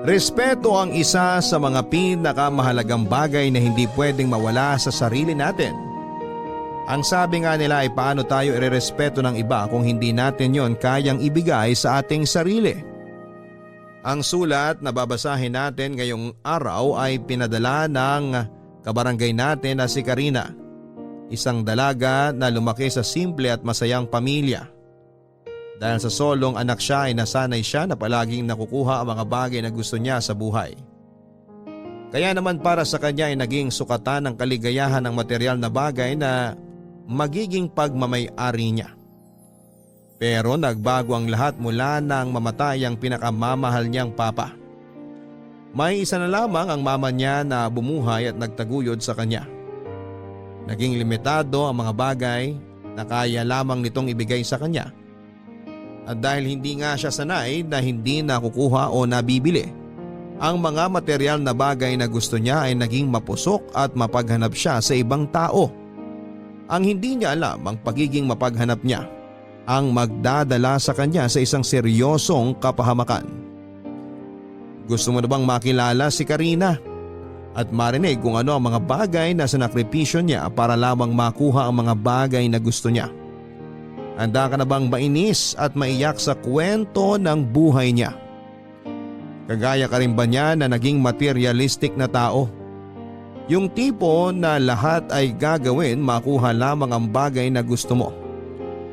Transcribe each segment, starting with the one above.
Respeto ang isa sa mga pinakamahalagang bagay na hindi pwedeng mawala sa sarili natin. Ang sabi nga nila ay paano tayo irerespeto ng iba kung hindi natin yon kayang ibigay sa ating sarili. Ang sulat na babasahin natin ngayong araw ay pinadala ng kabarangay natin na si Karina. Isang dalaga na lumaki sa simple at masayang pamilya. Dahil sa solong anak siya ay nasanay siya na palaging nakukuha ang mga bagay na gusto niya sa buhay. Kaya naman para sa kanya ay naging sukatan ng kaligayahan ng material na bagay na magiging pagmamay-ari niya. Pero nagbago ang lahat mula nang mamatay ang pinakamamahal niyang papa. May isa na lamang ang mama niya na bumuhay at nagtaguyod sa kanya. Naging limitado ang mga bagay na kaya lamang nitong ibigay sa kanya. At dahil hindi nga siya sanay na hindi nakukuha o nabibili, ang mga material na bagay na gusto niya ay naging mapusok at mapaghanap siya sa ibang tao. Ang hindi niya alam ang pagiging mapaghanap niya ang magdadala sa kanya sa isang seryosong kapahamakan. Gusto mo na bang makilala si Karina at marinig kung ano ang mga bagay na sinakripisyo niya para lamang makuha ang mga bagay na gusto niya? Handa ka na bang mainis at maiyak sa kwento ng buhay niya? Kagaya ka rin ba niya na naging materialistic na tao? Yung tipo na lahat ay gagawin makuha lamang ang bagay na gusto mo.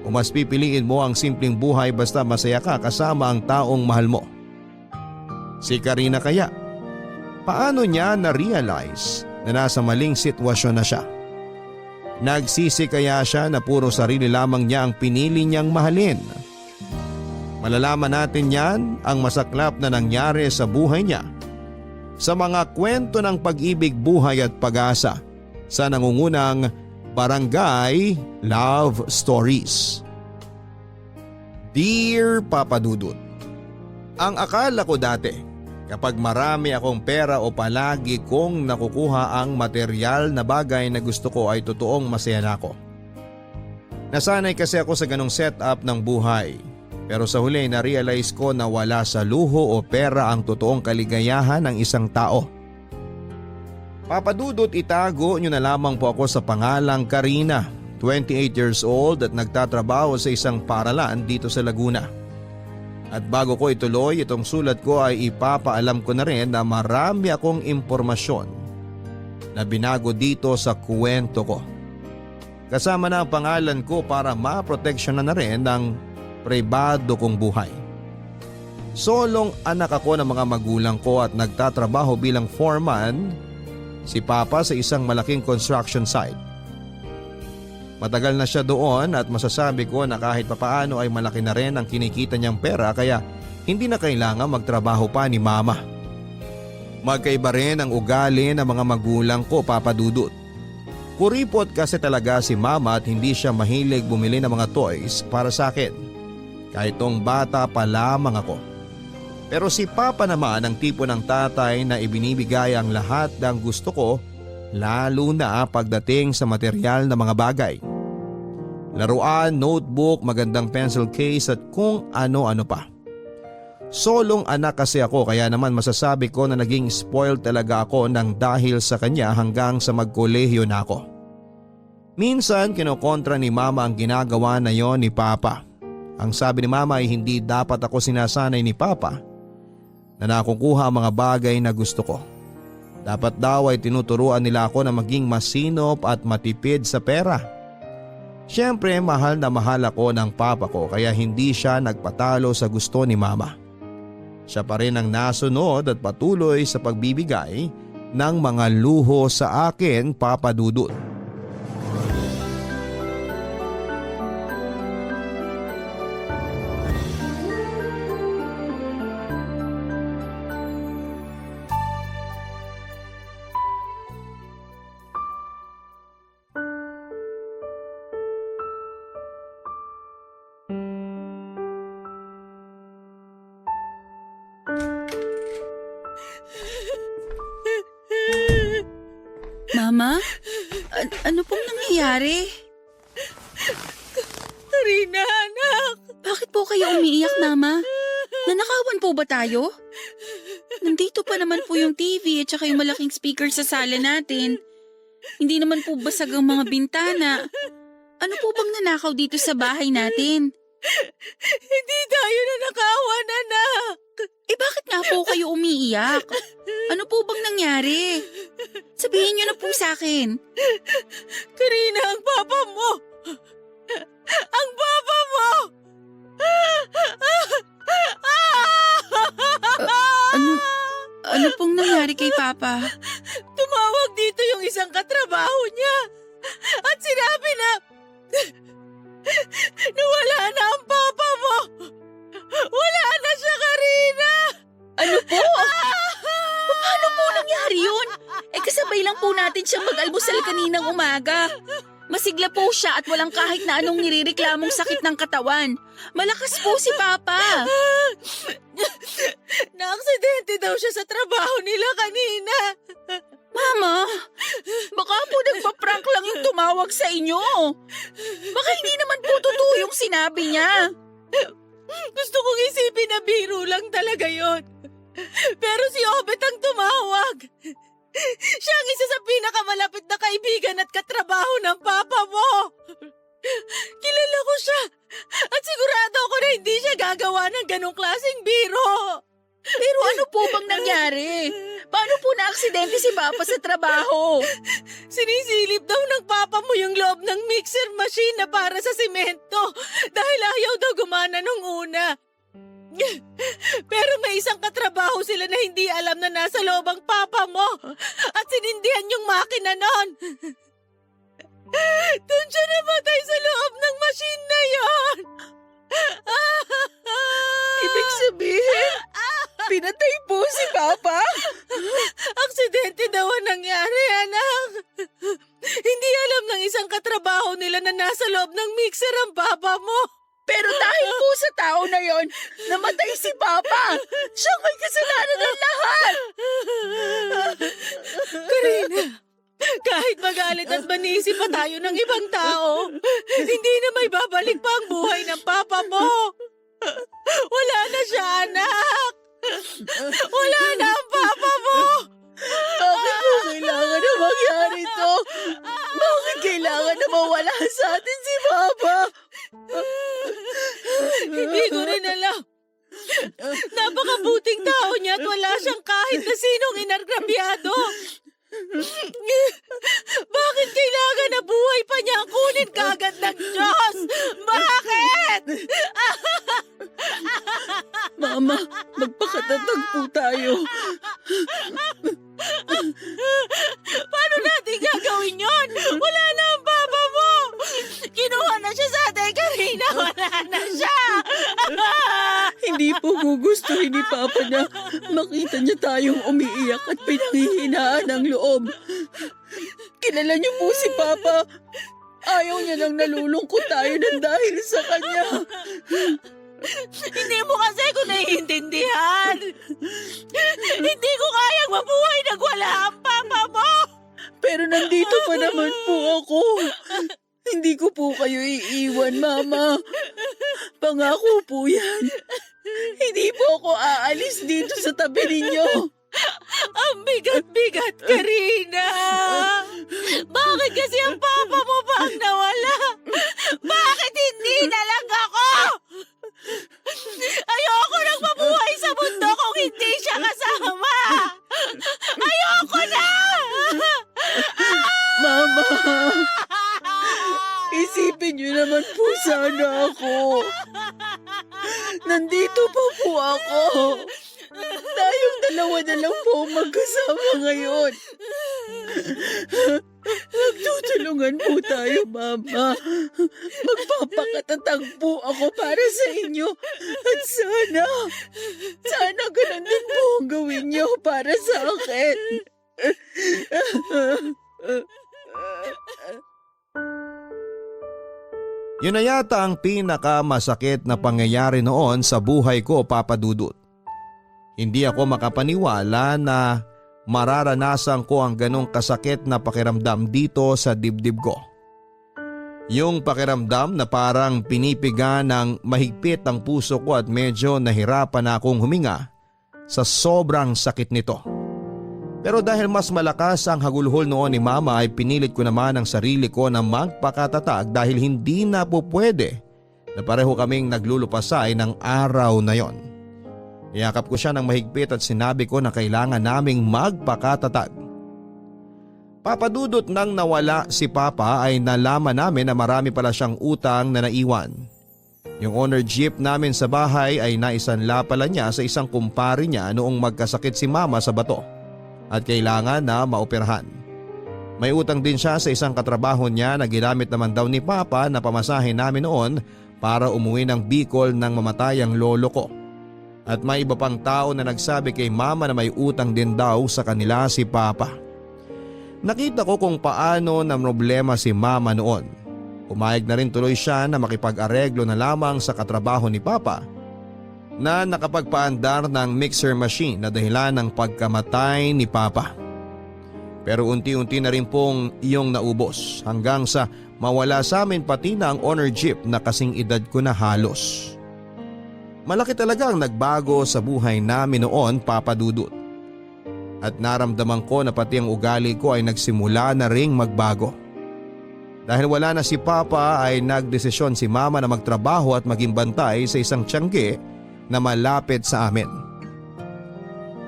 O mas pipiliin mo ang simpleng buhay basta masaya ka kasama ang taong mahal mo? Si Karina kaya? Paano niya na-realize na nasa maling sitwasyon na siya? Nagsisi kaya siya na puro sarili lamang niya ang pinili niyang mahalin? Malalaman natin yan ang masaklap na nangyari sa buhay niya sa mga kwento ng pag-ibig, buhay at pag-asa sa nangungunang Barangay Love Stories. Dear Papa Dudut, ang akala ko dati kapag marami akong pera o palagi kong nakukuha ang material na bagay na gusto ko ay totoong masaya na ako. Nasanay kasi ako sa ganong setup ng buhay. Pero sa huli na-realize ko na wala sa luho o pera ang totoong kaligayahan ng isang tao. Papa Dudut, itago nyo na lamang po ako sa pangalang Karina, 28 years old at nagtatrabaho sa isang paaralan dito sa Laguna. At bago ko ituloy itong sulat ko ay ipapaalam ko na rin na marami akong impormasyon na binago dito sa kwento ko. Kasama na ang pangalan ko para maproteksyonan na rin ang pribado kong buhay. Solong anak ako ng mga magulang ko at nagtatrabaho bilang foreman si Papa sa isang malaking construction site. Matagal na siya doon at masasabi ko na kahit papaano ay malaki na rin ang kinikita niyang pera kaya hindi na kailangan magtrabaho pa ni Mama. Magkaiba rin ang ugali ng mga magulang ko, Papa Dudut. Kuripot kasi talaga si Mama at hindi siya mahilig bumili ng mga toys para sa akin. Kahit tong bata pa lamang ako. Pero si Papa naman ang tipo ng tatay na ibinibigay ang lahat ng gusto ko, lalo na pagdating sa material na mga bagay. Laruan, notebook, magandang pencil case at kung ano-ano pa. Solong anak kasi ako kaya naman masasabi ko na naging spoiled talaga ako nang dahil sa kanya hanggang sa magkolehiyo na ako. Minsan kinokontra ni Mama ang ginagawa na yon ni Papa. Ang sabi ni Mama ay hindi dapat ako sinasanay ni Papa na nakukuha ang mga bagay na gusto ko. Dapat daw ay tinuturuan nila ako na maging masinop at matipid sa pera. Siyempre mahal na mahal ako ng Papa ko kaya hindi siya nagpatalo sa gusto ni Mama. Siya pa rin ang nasunod at patuloy sa pagbibigay ng mga luho sa akin, Papa Dudut. Mama? Ano pong nangyayari? Karina, anak! Bakit po kayo umiiyak, Mama? Nanakawan po ba tayo? nandito pa naman po yung TV at saka yung malaking speaker sa sala natin. Hindi naman po basag ang mga bintana. Ano po bang nanakaw dito sa bahay natin? Hindi tayo nanakawan, anak. Bakit nga po kayo umiiyak? Ano po bang nangyari? Sabihin niyo na po sa akin. Karina, ang papa mo! Ang papa mo! Ano pong nangyari kay Papa? Tumawag dito yung isang katrabaho niya at sinabi na wala na ang papa mo. Wala na siya, Karina. Ano po? Paano po nangyari yun? Kasabay lang po natin siyang mag-almusal kaninang umaga. Masigla po siya at walang kahit na anong nirereklamong sakit ng katawan. Malakas po si Papa. Na-aksidente daw siya sa trabaho nila kanina. Mama, baka po nagpa-prank lang yung tumawag sa inyo. Baka hindi naman po totoo yung sinabi niya. Gusto kong isipin na biro lang talaga yon. Pero si Obet ang tumawag. Siya ang isa sa pinakamalapit na kaibigan at katrabaho ng papa mo. Kilala ko siya at sigurado ako na hindi siya gagawa ng ganong klaseng biro. Pero ano po bang nangyari? Paano po na-aksidente si Papa sa trabaho? Sinisilip daw ng papa mo yung loob ng mixer machine na para sa simento dahil ayaw daw gumana nung una. Pero may isang katrabaho sila na hindi alam na nasa loob ang papa mo at sinindihan yung makina nun. Doon siya namatay sa loob ng machine na yon. Ibig sabihin, pinatay po si Papa? Aksidente daw ang nangyari, anak. Hindi alam ng isang katrabaho nila na nasa loob ng mixer ang papa mo. Pero dahil po sa tao na yon, namatay si Papa. Siya may kasalanan ng lahat. Karina, kahit magalit at manisi pa tayo ng ibang tao, hindi na may babalik pa ang buhay ng papa mo. Wala na siya, anak. Wala na ang papa mo. Bakit po kailangan na mangyari to? Bakit kailangan na mawala sa atin si Papa? Hindi ko rin alam. Napakabuting tao niya at wala siyang kahit na sinong inargrabyado. Bakit kailangan na buhay pa niya ang kunin kaagad ng Diyos? Bakit? Mama, magpakatatag po tayo. Paano natin gagawin yon? Wala na ang papa mo. Kinuha na siya sa atin, Karina. Wala na siya. Hindi po gugustuhin ni Papa na makita niya tayong umiiyak at pinanghihinaan ng loob. Kilala niyo po si Papa. Ayaw niya nang nalulungkot tayo ng dahil sa kanya. Hindi mo kasi ko naiintindihan. Hindi ko kayang mabuhay nang wala ang papa mo. Pero nandito pa naman po ako. Hindi ko po kayo iiwan, Mama. Pangako po yan. Hindi po ako aalis dito sa tabi ninyo. Ang bigat-bigat, Karina. Bakit kasi ang papa mo pa ang nawala? Bakit hindi na lang ako? Ayoko nang mabuhay sa mundo kung hindi siya kasama. Ayoko na! Mama, isipin niyo naman po sana ako. Nandito pa po ako. Tayong dalawa na lang po magkasama ngayon. Magtutulungan po tayo, Mama. Magpapakatatag po ako para sa inyo. At sana ganun din po ang gawin niyo para sa akin. Yun na yata ang pinakamasakit na pangyayari noon sa buhay ko, Papa Dudut. Hindi ako makapaniwala na mararanasan ko ang ganong kasakit na pakiramdam dito sa dibdib ko. Yung pakiramdam na parang pinipiga ng mahigpit ang puso ko at medyo nahirapan na akong huminga sa sobrang sakit nito. Pero dahil mas malakas ang hagulhol noon ni Mama ay pinilit ko naman ang sarili ko na magpakatatag dahil hindi na po pwede na pareho kaming naglulupasay ng araw na yon. Niyakap ko siya ng mahigpit at sinabi ko na kailangan naming magpakatatag. Papadudot nang nawala si Papa ay nalaman namin na marami pala siyang utang na naiwan. Yung owner jeep namin sa bahay ay naisanla pala niya sa isang kumpare niya noong magkasakit si Mama sa bato at kailangan na maoperahan. May utang din siya sa isang katrabaho niya na ginamit naman daw ni Papa na pamasahe namin noon para umuwi ng Bicol nang mamatay ang lolo ko. At may iba pang tao na nagsabi kay Mama na may utang din daw sa kanila si Papa. Nakita ko kung paano na problema si Mama noon. Umayag na rin tuloy siya na makipag-areglo na lamang sa katrabaho ni Papa na nakapagpaandar ng mixer machine na dahilan ng pagkamatay ni Papa. Pero unti-unti na rin pong iyong naubos hanggang sa mawala sa amin pati na ang owner jeep na kasing edad ko na halos. Malaki talaga ang nagbago sa buhay namin noon, Papa Dudut. At naramdaman ko na pati ang ugali ko ay nagsimula na ring magbago. Dahil wala na si Papa ay nagdesisyon si Mama na magtrabaho at maging bantay sa isang tiyangge na malapit sa amin.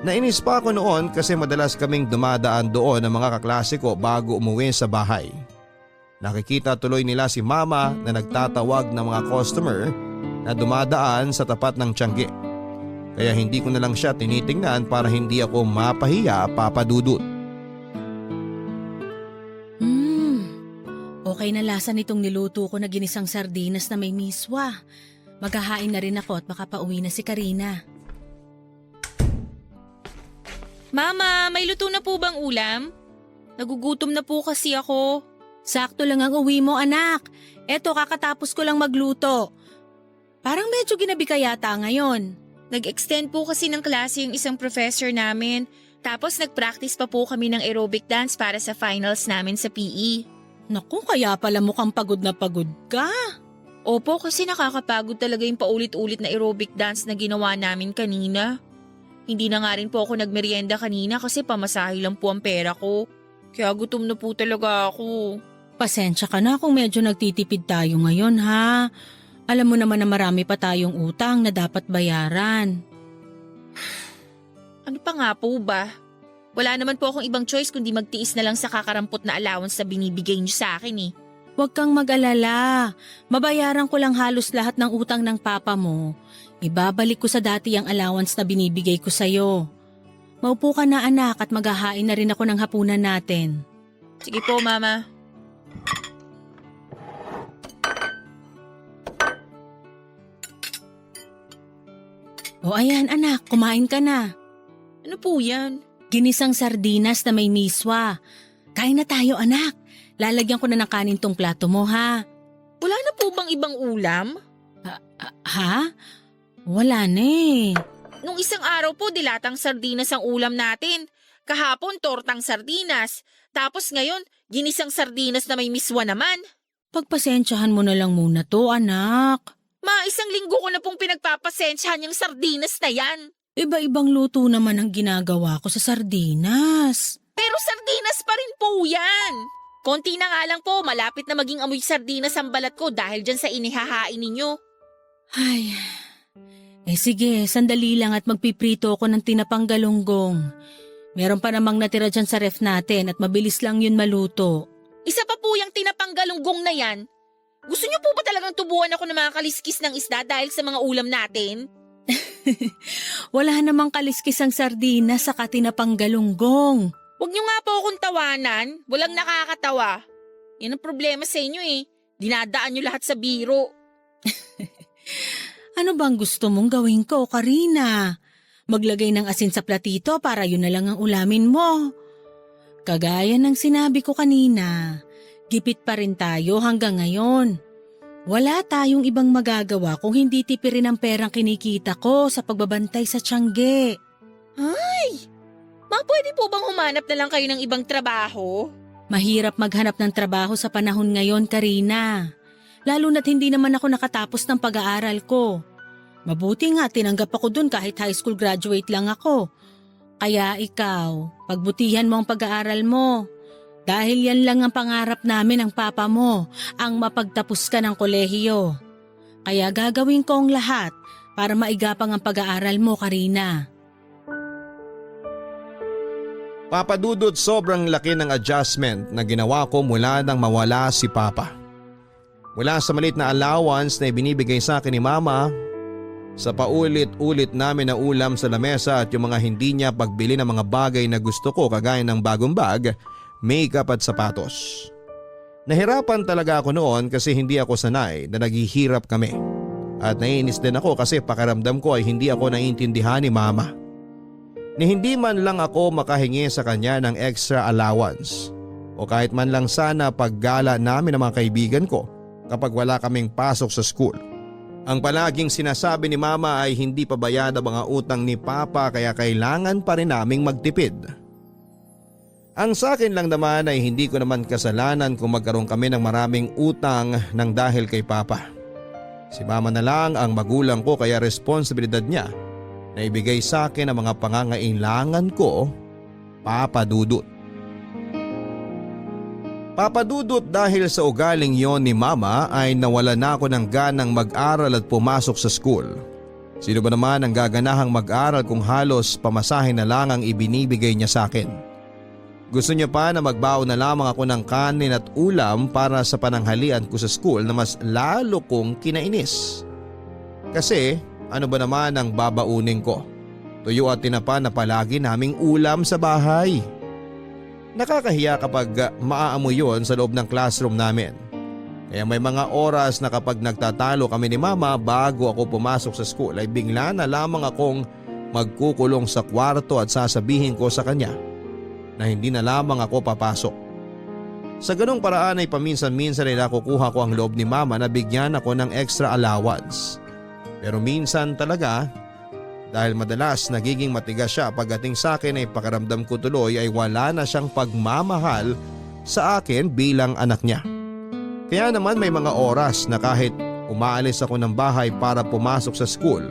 Nainis pa ako noon kasi madalas kaming dumadaan doon ng mga kaklase ko bago umuwi sa bahay. Nakikita tuloy nila si Mama na nagtatawag ng mga customer na dumadaan sa tapat ng tiyangge. Kaya hindi ko na lang siya tinitingnan para hindi ako mapahiya, Papa Dudut. Okay na lasa nitong niluto ko na ginisang sardinas na may miswa. Maghahain na rin ako at baka pauwi na si Karina. Mama, may luto na po bang ulam? Nagugutom na po kasi ako. Sakto lang ang uwi mo, anak. Eto, kakatapos ko lang magluto. Parang medyo ginabi ka yata ngayon. Nag-extend po kasi ng klase yung isang professor namin. Tapos nag-practice pa po kami ng aerobic dance para sa finals namin sa PE. Naku, kaya pala mukhang pagod na pagod ka. Opo, kasi nakakapagod talaga yung paulit-ulit na aerobic dance na ginawa namin kanina. Hindi na nga rin po ako nagmerienda kanina kasi pamasahe lang po ang pera ko. Kaya gutom na po talaga ako. Pasensya ka na kung medyo nagtitipid tayo ngayon, ha? Alam mo naman na marami pa tayong utang na dapat bayaran. Ano pa nga po ba? Wala naman po akong ibang choice kundi magtiis na lang sa kakarampot na allowance na binibigay niyo sa akin eh. Huwag kang mag-alala. Mabayaran ko lang halos lahat ng utang ng papa mo. Ibabalik ko sa dati ang allowance na binibigay ko sa'yo. Maupo ka na anak at maghahain na rin ako ng hapunan natin. Sige po, Mama. O ayan anak, kumain ka na. Ano po yan? Ginisang sardinas na may miswa. Kain na tayo anak. Lalagyan ko na ng kanin tong plato mo ha. Wala na po bang ibang ulam? Ha? Wala na eh. Nung isang araw po dilatang sardinas ang ulam natin. Kahapon tortang sardinas. Tapos ngayon ginisang sardinas na may miswa naman. Pagpasensyahan mo na lang muna to anak. Isang linggo ko na pong pinagpapasensyahan yung sardinas na yan. Iba-ibang luto naman ang ginagawa ko sa sardinas. Pero sardinas pa rin po yan. Konti na nga lang po, malapit na maging amoy sardinas ang balat ko dahil dyan sa inihahain ninyo. Ay, sige, sandali lang at magpiprito ko ng tinapang galunggong. Meron pa namang natira dyan sa ref natin at mabilis lang yun maluto. Isa pa po yung tinapang galunggong na yan. Gusto niyo po ba talagang tubuan ako ng mga kaliskis ng isda dahil sa mga ulam natin? Wala namang kaliskis ang sardinas sa tinapang galunggong. Huwag niyo nga po akong tawanan. Walang nakakatawa. Yan ang problema sa inyo eh. Dinadaan niyo lahat sa biro. Ano bang gusto mong gawin ko, Karina? Maglagay ng asin sa platito para yun na lang ang ulamin mo. Kagaya ng sinabi ko kanina, gipit pa rin tayo hanggang ngayon. Wala tayong ibang magagawa kung hindi tipirin ang perang kinikita ko sa pagbabantay sa tiyangge. Ay! Pwede po bang humanap na lang kayo ng ibang trabaho? Mahirap maghanap ng trabaho sa panahon ngayon, Karina. Lalo na't hindi naman ako nakatapos ng pag-aaral ko. Mabuti nga, tinanggap ako dun kahit high school graduate lang ako. Kaya ikaw, pagbutihan mo ang pag-aaral mo. Dahil yan lang ang pangarap namin ng papa mo, ang mapagtapos ka ng kolehiyo. Kaya gagawin ko ang lahat para maigapang ang pag-aaral mo, Karina. Papa Dudut, sobrang laki ng adjustment na ginawa ko mula nang mawala si Papa. Mula sa maliit na allowance na ibinibigay sa akin ni Mama, sa paulit-ulit namin na ulam sa lamesa at yung mga hindi niya pagbili ng mga bagay na gusto ko kagaya ng bagong bag, makeup at sapatos. Nahirapan talaga ako noon kasi hindi ako sanay na naghihirap kami. At naiinis din ako kasi pakiramdam ko ay hindi ako naiintindihan ni Mama. Ni hindi man lang ako makahingi sa kanya ng extra allowance o kahit man lang sana paggala namin ng mga kaibigan ko kapag wala kaming pasok sa school. Ang palaging sinasabi ni Mama ay hindi pa bayad ang mga utang ni Papa kaya kailangan pa rin naming magtipid. Ang sa akin lang naman ay hindi ko naman kasalanan kung magkaroon kami ng maraming utang ng dahil kay Papa. Si Mama na lang ang magulang ko kaya responsibilidad niya na ibigay sa akin ang mga pangangailangan ko, Papa Dudut. Papa Dudut, dahil sa ugaling yon ni Mama ay nawala na ako ng ganang mag-aral at pumasok sa school. Sino ba naman ang gaganahang mag-aral kung halos pamasahe na lang ang ibinibigay niya sa akin? Gusto niya pa na magbaon na lamang ako ng kanin at ulam para sa pananghalian ko sa school na mas lalo kong kinainis. Kasi ano ba naman ang babaunin ko? Tuyo at tinapa na palagi naming ulam sa bahay. Nakakahiya kapag maaamoy yon sa loob ng classroom namin. Kaya may mga oras na kapag nagtatalo kami ni Mama bago ako pumasok sa school ay bigla na lamang akong magkukulong sa kwarto at sasabihin ko sa kanya na hindi na lamang ako papasok. Sa ganong paraan ay paminsan-minsan ay nakukuha ko ang loob ni Mama na bigyan ako ng extra allowance. Pero minsan talaga, dahil madalas nagiging matigas siya pagdating sa akin ay pakiramdam ko tuloy ay wala na siyang pagmamahal sa akin bilang anak niya. Kaya naman may mga oras na kahit umaalis ako ng bahay para pumasok sa school,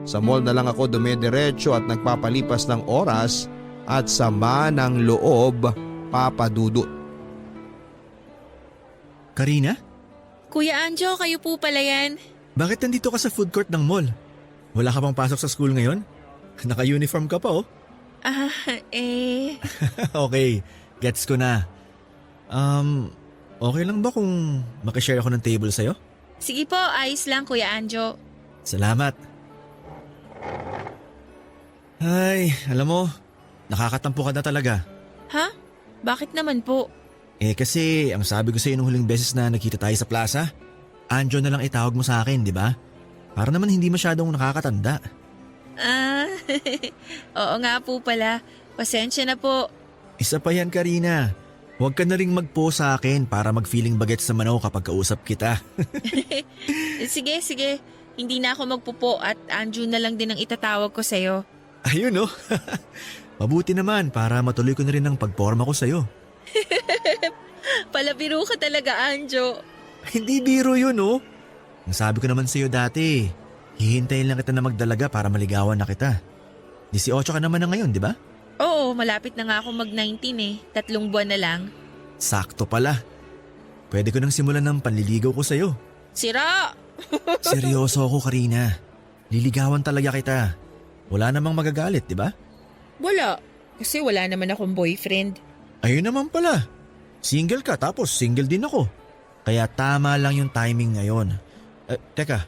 sa mall na lang ako dumediretso at nagpapalipas ng oras at sama ng loob, Papa Dudut. Karina? Kuya Anjo, kayo po pala yan. Bakit nandito ka sa food court ng mall? Wala ka bang pasok sa school ngayon? Naka-uniform ka pa oh. Okay, gets ko na. Okay lang ba kung makishare ako ng table sa'yo? Sige po, ayos lang Kuya Anjo. Salamat. Ay, alam mo, nakakatampo ka na talaga. Ha? Bakit naman po? Kasi ang sabi ko sa'yo nung huling beses na nakita tayo sa plaza, Anjo na lang itawag mo sa akin, di ba? Para naman hindi masyadong nakakatanda. Oo nga po pala. Pasensya na po. Isa pa yan, Karina. Huwag ka na ring magpo sa akin para mag-feeling bagets sa manaw kapag kausap kita. Sige. Hindi na ako magpupo at Anjo na lang din ang itatawag ko sa'yo. Ayun oh. Mabuti naman para matuloy ko na rin ang pagporma ko sa'yo. Palabiro ka talaga, Anjo. Hindi biro yun oh. Nasabi ko naman sa'yo dati, hihintayin lang kita na magdalaga para maligawan na kita. 18 ka naman na ngayon, di ba? Oo, malapit na nga ako mag-19 eh. 3 buwan na lang. Sakto pala. Pwede ko nang simulan ng panliligaw ko sa'yo. Sira! Seryoso ako, Karina. Liligawan talaga kita. Wala namang magagalit, di ba? Wala. Kasi wala naman akong boyfriend. Ayun naman pala. Single ka tapos single din ako. Kaya tama lang yung timing ngayon. Teka,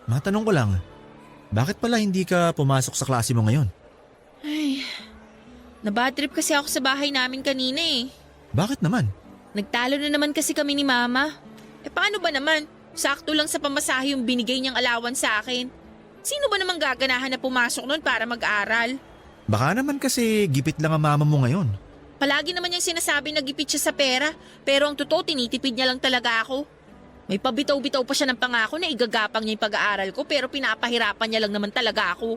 matanong ko lang. Bakit pala hindi ka pumasok sa klase mo ngayon? Ay, nabadtrip kasi ako sa bahay namin kanina eh. Bakit naman? Nagtalo na naman kasi kami ni Mama. Paano ba naman? Sakto lang sa pamasahe yung binigay niyang alawan sa akin. Sino ba namang gaganahan na pumasok nun para mag-aral? Baka naman kasi gipit lang ang mama mo ngayon. Palagi naman niyang sinasabi na gipit siya sa pera, pero ang totoo tinitipid niya lang talaga ako. May pabitaw-bitaw pa siya ng pangako na igagapang niya yung pag-aaral ko pero pinapahirapan niya lang naman talaga ako.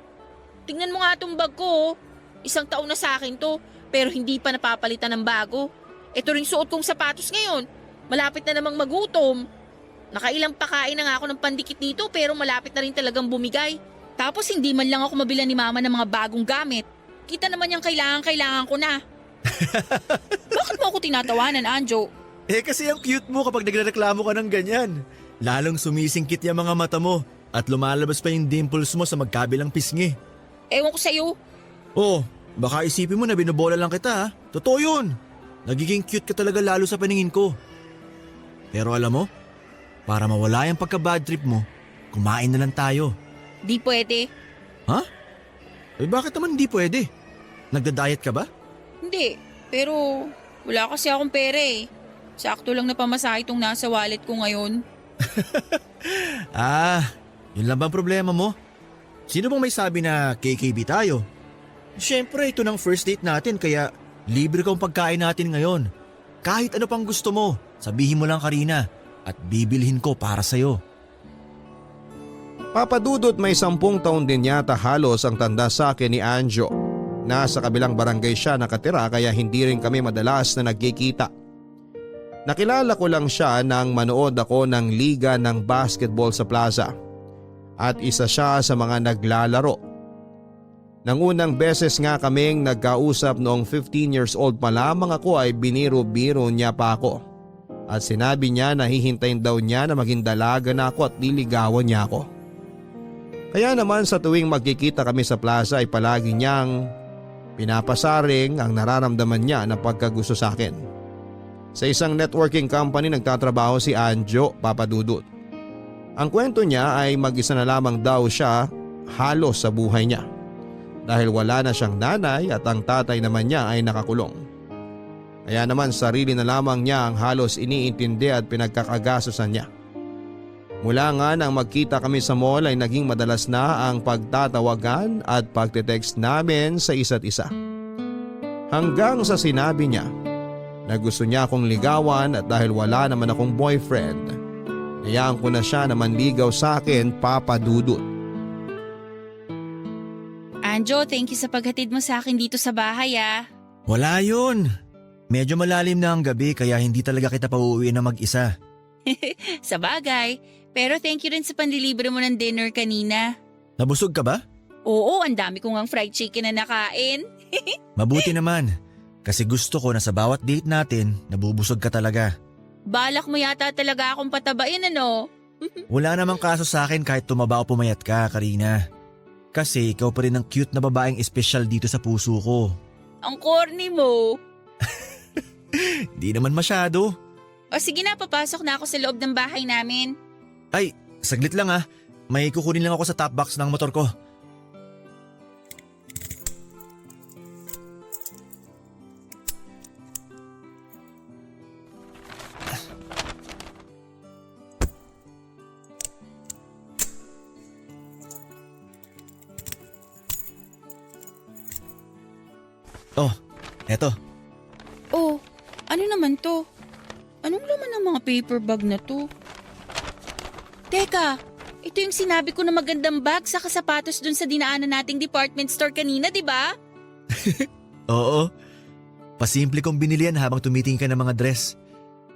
Tingnan mo nga itong bag ko. 1 taon na sa akin to, pero hindi pa napapalitan ng bago. Ito ring suot kong sapatos ngayon. Malapit na namang magutom. Nakailang pakain na nga ako ng pandikit dito pero malapit na rin talagang bumigay. Tapos hindi man lang ako mabila ni mama ng mga bagong gamit. Kita naman yung kailangan ko na. Bakit mo ako tinatawanan, Anjo? Kasi ang cute mo kapag nagrereklamo ka ng ganyan. Lalong sumisingkit yung mga mata mo at lumalabas pa yung dimples mo sa magkabilang pisngi. Ewan ko sa'yo. Oh, baka isipin mo na binobola lang kita ha. Totoo yun. Nagiging cute ka talaga lalo sa paningin ko. Pero alam mo, para mawala yung pagka-bad trip mo, kumain na lang tayo. Di pwede. Ha? Bakit naman hindi pwede? Nagda-diet ka ba? Hindi, pero wala kasi akong pera eh. Sakto lang na pamasahe itong nasa wallet ko ngayon. Yun lang bang problema mo? Sino bang may sabi na KKB tayo? Siyempre, ito ng first date natin kaya libre kong pagkain natin ngayon. Kahit ano pang gusto mo, sabihin mo lang Karina at bibilhin ko para sa'yo. Papadudot may 10 taon din yata halos ang tanda sa akin ni Anjo. Nasa kabilang barangay siya nakatira kaya hindi rin kami madalas na nagkikita. Nakilala ko lang siya nang manood ako ng liga ng basketball sa plaza. At isa siya sa mga naglalaro. Nang unang beses nga kaming nagkausap noong 15 years old pa lamang ako ay biniro-biro niya pa ako. At sinabi niya na hihintayin daw niya na maging dalaga na ako at liligawan niya ako. Kaya naman sa tuwing magkikita kami sa plaza ay palagi niyang pinapasaring ang nararamdaman niya na pagkagusto sa akin. Sa isang networking company nagtatrabaho si Anjo, Papadudut. Ang kwento niya ay mag-isa na lamang daw siya halos sa buhay niya. Dahil wala na siyang nanay at ang tatay naman niya ay nakakulong. Kaya naman sarili na lamang niya ang halos iniintindi at pinagkakagastusan niya. Mula nga nang magkita kami sa mall ay naging madalas na ang pagtatawagan at pagte-text namin sa isa't isa. Hanggang sa sinabi niya na gusto niya akong ligawan at dahil wala naman akong boyfriend, hayaan ko na siya na manligaw sa akin, Papadudut. Anjo, thank you sa paghatid mo sa akin dito sa bahay ah. Wala yun. Medyo malalim na ang gabi kaya hindi talaga kita pauuwi na mag-isa. Sa bagay, pero thank you rin sa panlilibre mo ng dinner kanina. Nabusog ka ba? Oo, ang dami kong ang fried chicken na nakain. Mabuti naman. Kasi gusto ko na sa bawat date natin, nabubusog ka talaga. Balak mo yata talaga akong patabain ano? Wala namang kaso sa akin kahit tumaba o pumayat ka, Karina. Kasi ikaw pa rin ang cute na babaeng espesyal dito sa puso ko. Ang corny mo. Di naman masyado. O sige na, papasok na ako sa loob ng bahay namin. Ay, saglit lang ah. May kukunin lang ako sa top box ng motor ko. Oh, eto. Oh, ano naman to? Anong laman ng mga paper bag na to? Teka, ito yung sinabi ko na magandang bag sa sapatos dun sa dinaanan nating department store kanina, di ba? Oo. Pasimple kong binili yan habang tumitingin ka ng mga dress.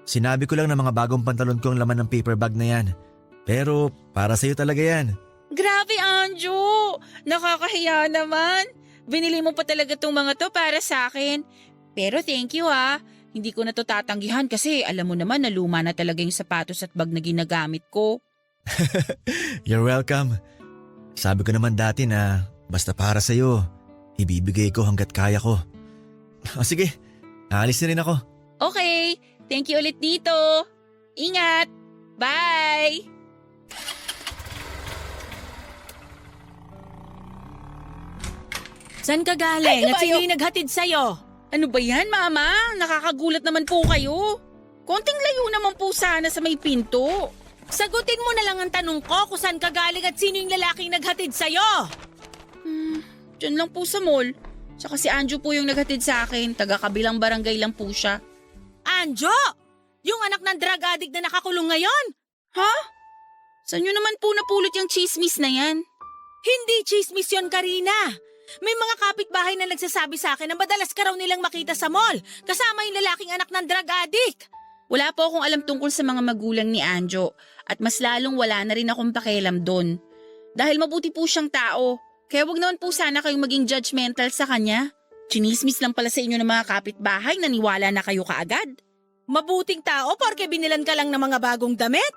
Sinabi ko lang na mga bagong pantalon ko ang laman ng paper bag na yan. Pero para sa'yo talaga yan. Grabe, Anjo! Nakakahiya naman. Binili mo pa talaga tong mga to para sa akin. Pero thank you ah. Hindi ko na to tatanggihan kasi alam mo naman na luma na talaga yung sapatos at bag na ginagamit ko. You're welcome. Sabi ko naman dati na basta para sa'yo, ibibigay ko hanggat kaya ko. O sige, aalis na rin ako. Okay, thank you ulit dito. Ingat! Bye! Saan ka galing? At sino yung naghatid sa'yo? Ano ba yan, Mama? Nakakagulat naman po kayo. Konting layo naman po sana sa may pinto. Sagutin mo na lang ang tanong ko kung saan ka galing at sino yung lalaking naghatid sa'yo. Diyan lang po sa mall. Tsaka si Anjo po yung naghatid sa akin. Taga-kabilang barangay lang po siya. Anjo! Yung anak ng drug addict na nakakulong ngayon? Ha? Saan nyo naman po napulot yung chismis na yan? Hindi chismis yun, Karina. May mga kapitbahay na nagsasabi sa akin na madalas ka raw nilang makita sa mall, kasama yung lalaking anak ng drug addict. Wala po akong alam tungkol sa mga magulang ni Anjo at mas lalong wala na rin akong pakialam doon. Dahil mabuti po siyang tao. Kaya wag naman po sana kayong maging judgmental sa kanya. Chinismis lang pala sa inyo ng mga kapitbahay, naniwala na kayo kaagad. Mabuting tao porke binilan ka lang ng mga bagong damit?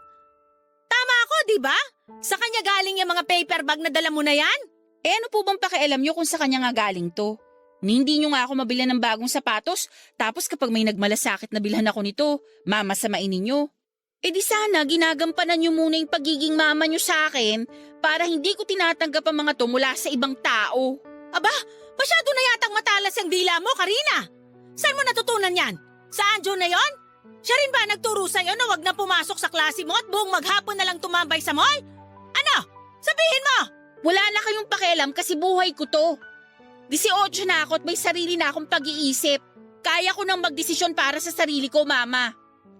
Tama ako, di ba? Sa kanya galing yung mga paper bag na dala mo na yan? Eh ano po bang pakialam nyo kung sa kanya nga galing to? Hindi nyo nga ako mabilhan ng bagong sapatos, tapos kapag may nagmalasakit na bilhan ako nito, mamasamain ninyo. Eh di sana ginagampanan nyo muna yung pagiging mama nyo sa akin para hindi ko tinatanggap ang mga to mula sa ibang tao. Aba, masyado na yatang matalas ang dila mo, Karina. Saan mo natutunan yan? Sa Anjo na yon? Siya rin ba nagturo sa'yo na wag na pumasok sa klase mo at buong maghapon na lang tumambay sa mall? Ano? Sabihin mo! Wala na kayong pakialam kasi buhay ko to. 18 na ako at may sarili na akong pag-iisip. Kaya ko nang magdesisyon para sa sarili ko, mama.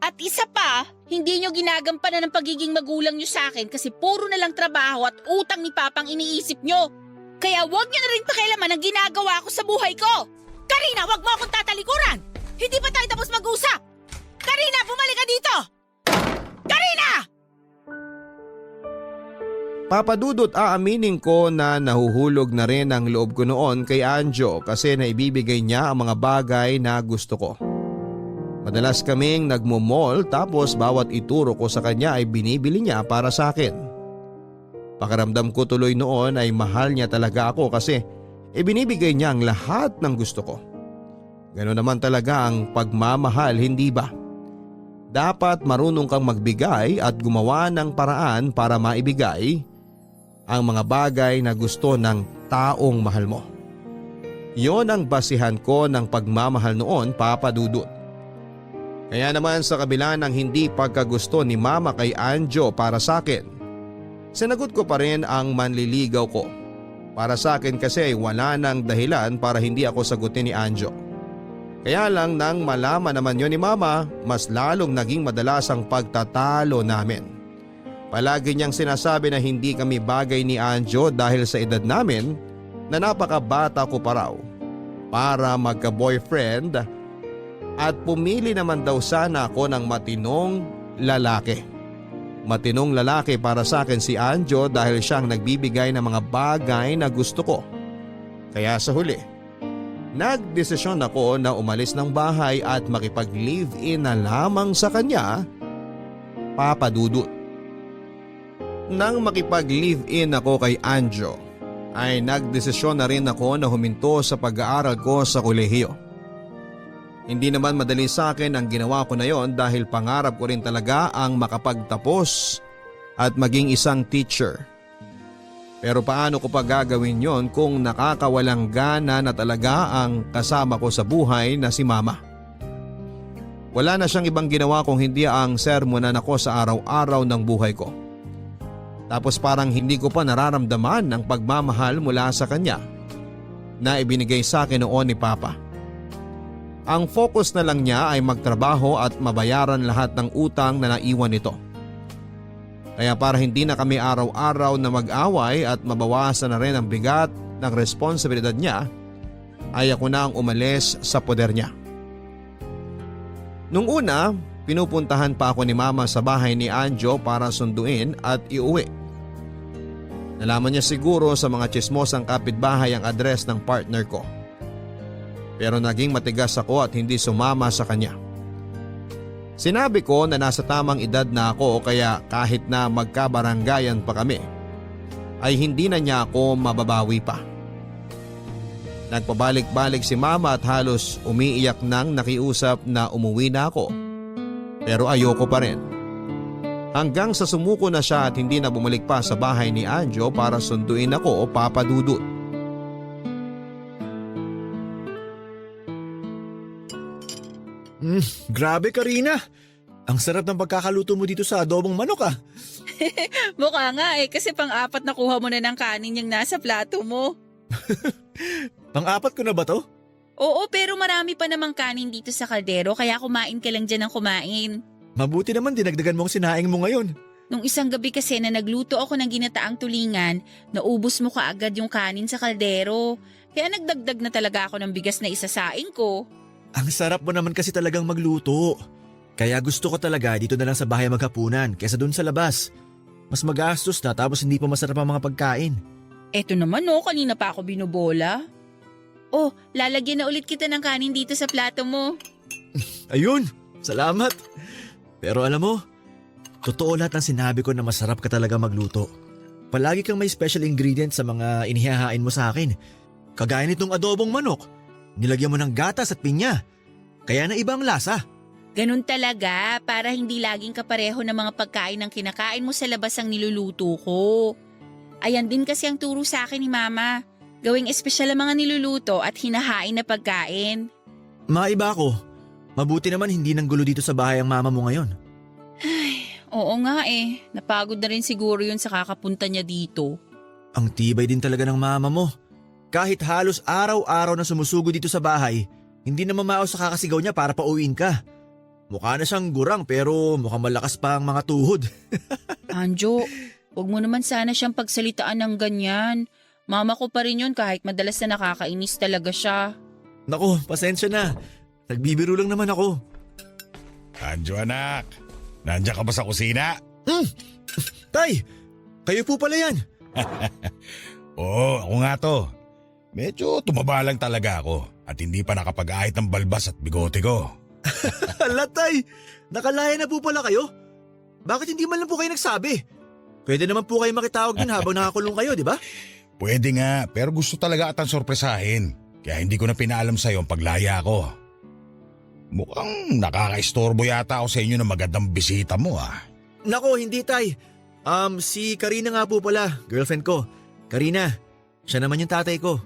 At isa pa, hindi nyo ginagampanan ng pagiging magulang nyo sa akin kasi puro na lang trabaho at utang ni Papang iniisip nyo. Kaya wag nyo na rin pakialaman ang ginagawa ko sa buhay ko. Karina, wag mo akong tatalikuran! Hindi pa tayo tapos mag-usap! Karina, bumalik ka dito! Karina! Papa Dudut, aaminin ko na nahuhulog na rin ang loob ko noon kay Anjo kasi naibibigay niya ang mga bagay na gusto ko. Madalas kaming nagmo-mall tapos bawat ituro ko sa kanya ay binibili niya para sa akin. Pakiramdam ko tuloy noon ay mahal niya talaga ako kasi ibinibigay niya ang lahat ng gusto ko. Ganoon naman talaga ang pagmamahal, hindi ba? Dapat marunong kang magbigay at gumawa ng paraan para maibigay ang mga bagay na gusto ng taong mahal mo. Yon ang basihan ko ng pagmamahal noon, Papa Dudut. Kaya naman sa kabila ng hindi pagkagusto ni Mama kay Anjo para sa akin, sinagot ko pa rin ang manliligaw ko. Para sa akin kasi ay wala nang dahilan para hindi ako sagutin ni Anjo. Kaya lang nang malaman naman yon ni Mama, mas lalong naging madalas ang pagtatalo namin. Palagi niyang sinasabi na hindi kami bagay ni Anjo dahil sa edad namin na napakabata ko pa raw para magka-boyfriend at pumili naman daw sana ako ng matinong lalaki. Matinong lalaki para sa akin si Anjo dahil siyang nagbibigay ng mga bagay na gusto ko. Kaya sa huli, nagdesisyon ako na umalis ng bahay at makipag-live-in na lamang sa kanya, Papa Dudut. Nang makipag-live-in ako kay Anjo, ay nagdesisyon na rin ako na huminto sa pag-aaral ko sa kolehiyo. Hindi naman madali sa akin ang ginawa ko na yon dahil pangarap ko rin talaga ang makapagtapos at maging isang teacher. Pero paano ko pa gagawin yon kung nakakawalang gana na talaga ang kasama ko sa buhay na si Mama? Wala na siyang ibang ginawa kung hindi ang sermonan ako sa araw-araw ng buhay ko. Tapos parang hindi ko pa nararamdaman ang pagmamahal mula sa kanya na ibinigay sa akin noon ni Papa. Ang focus na lang niya ay magtrabaho at mabayaran lahat ng utang na naiwan nito. Kaya para hindi na kami araw-araw na mag-away at mabawasan na rin ang bigat ng responsibilidad niya, ay ako na ang umalis sa poder niya. Nung una, pinupuntahan pa ako ni Mama sa bahay ni Anjo para sunduin at iuwi. Nalaman niya siguro sa mga tsismosang kapitbahay ang address ng partner ko. Pero naging matigas ako at hindi sumama sa kanya. Sinabi ko na nasa tamang edad na ako kaya kahit na magkabaranggayan pa kami, ay hindi na niya ako mababawi pa. Nagpabalik-balik si Mama at halos umiiyak nang nakiusap na umuwi na ako. Pero ayoko pa rin. Hanggang sa sumuko na siya at hindi na bumalik pa sa bahay ni Anjo para sunduin ako, Papa Dudut. Grabe Karina! Ang sarap ng pagkakaluto mo dito sa adobong manok ah. Mukha nga kasi pang-apat na kuha mo na ng kanin yung nasa plato mo. Pang-apat ko na ba to? Oo, pero marami pa namang kanin dito sa kaldero kaya kumain ka lang dyan ng kumain. Mabuti naman dinagdagan mo ang sinaing mo ngayon. Nung isang gabi kasi na nagluto ako ng ginataang tulingan, naubos mo kaagad yung kanin sa kaldero. Kaya nagdagdag na talaga ako ng bigas na isasaing ko. Ang sarap mo naman kasi talagang magluto. Kaya gusto ko talaga dito na lang sa bahay maghapunan kaysa dun sa labas. Mas magastos na tapos hindi pa masarap ang mga pagkain. Eto naman kanina pa ako binubola. Oh, lalagyan na ulit kita ng kanin dito sa plato mo. Ayun, salamat. Pero alam mo, totoo lahat ng sinabi ko na masarap ka talaga magluto. Palagi kang may special ingredient sa mga inihahain mo sa akin. Kagaya nitong adobong manok. Nilagyan mo ng gatas at pinya. Kaya na ibang lasa. Ganun talaga, para hindi laging kapareho ng mga pagkain ng kinakain mo sa labas ang niluluto ko. Ayan din kasi ang turo sa akin ni Mama. Gawing espesyal ang mga niluluto at hinahain na pagkain. Maiba ako. Mabuti naman hindi nang gulo dito sa bahay ang mama mo ngayon. Oo nga napagod na rin siguro yun sa kakapunta niya dito. Ang tibay din talaga ng mama mo. Kahit halos araw-araw na sumusugo dito sa bahay, hindi na mamao sa kakasigaw niya para pauwiin ka. Mukha na siyang gurang pero mukhang malakas pa ang mga tuhod. Anjo, huwag mo naman sana siyang pagsalitaan ng ganyan. Mama ko pa rin yun kahit madalas na nakakainis talaga siya. Naku, pasensya na. Nagbibiro lang naman ako. Anjo anak, nandiyan ka ba sa kusina? Tay, kayo po pala yan. Oo, ako nga to. Medyo tumaba lang talaga ako at hindi pa nakapag-ahit ng balbas at bigote ko. Hala tay, nakalaya na po pala kayo? Bakit hindi man lang po kayo nagsabi? Pwede naman po kayo makitawag din habang nakakulong kayo, di ba? Pwede nga, pero gusto talaga atang sorpresahin. Kaya hindi ko na pinaalam sa'yo ang paglaya ko. Mukhang nakaka-istorbo yata ako sa inyo ng magandang bisita mo Nako, hindi tay. Si Karina nga po pala, girlfriend ko. Karina, siya naman yung tatay ko.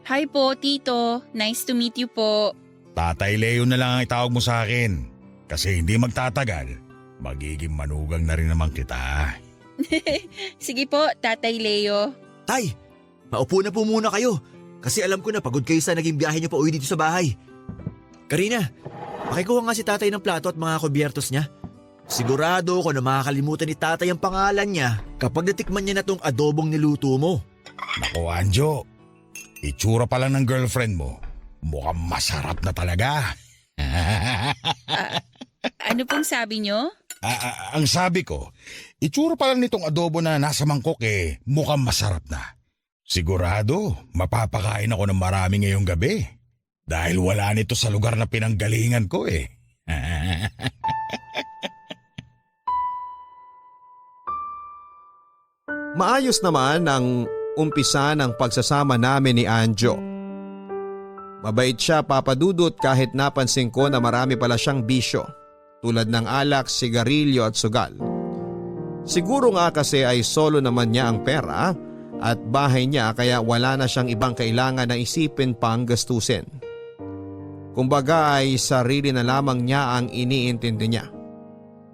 Hi po, Tito. Nice to meet you po. Tatay Leo na lang ang itawag mo sa akin. Kasi hindi magtatagal, magiging manugang na rin naman kita. Sige po, Tatay Leo. Tay, maupo na po muna kayo. Kasi alam ko na pagod kayo sa naging biyahe niyo pa uwi dito sa bahay. Karina, pakikuha nga si tatay ng plato at mga kubyertos niya. Sigurado ako na makakalimutan ni tatay ang pangalan niya kapag natikman niya na tong adobong niluto mo. Naku Anjo, itsura pa lang ng girlfriend mo, mukhang masarap na talaga. Ano pong sabi niyo? Ang sabi ko, itsura pa lang nitong adobo na nasa mangkok mukhang masarap na. Sigurado, mapapakain ako ng marami ngayong gabi. Dahil wala nito sa lugar na pinanggalingan ko Maayos naman ang umpisa ng pagsasama namin ni Anjo. Mabait siya, Papa Dudut, kahit napansin ko na marami pala siyang bisyo tulad ng alak, sigarilyo at sugal. Siguro nga kasi ay solo naman niya ang pera at bahay niya kaya wala na siyang ibang kailangan na isipin pang gastusin. Kumbaga ay sarili na lamang niya ang iniintindi niya.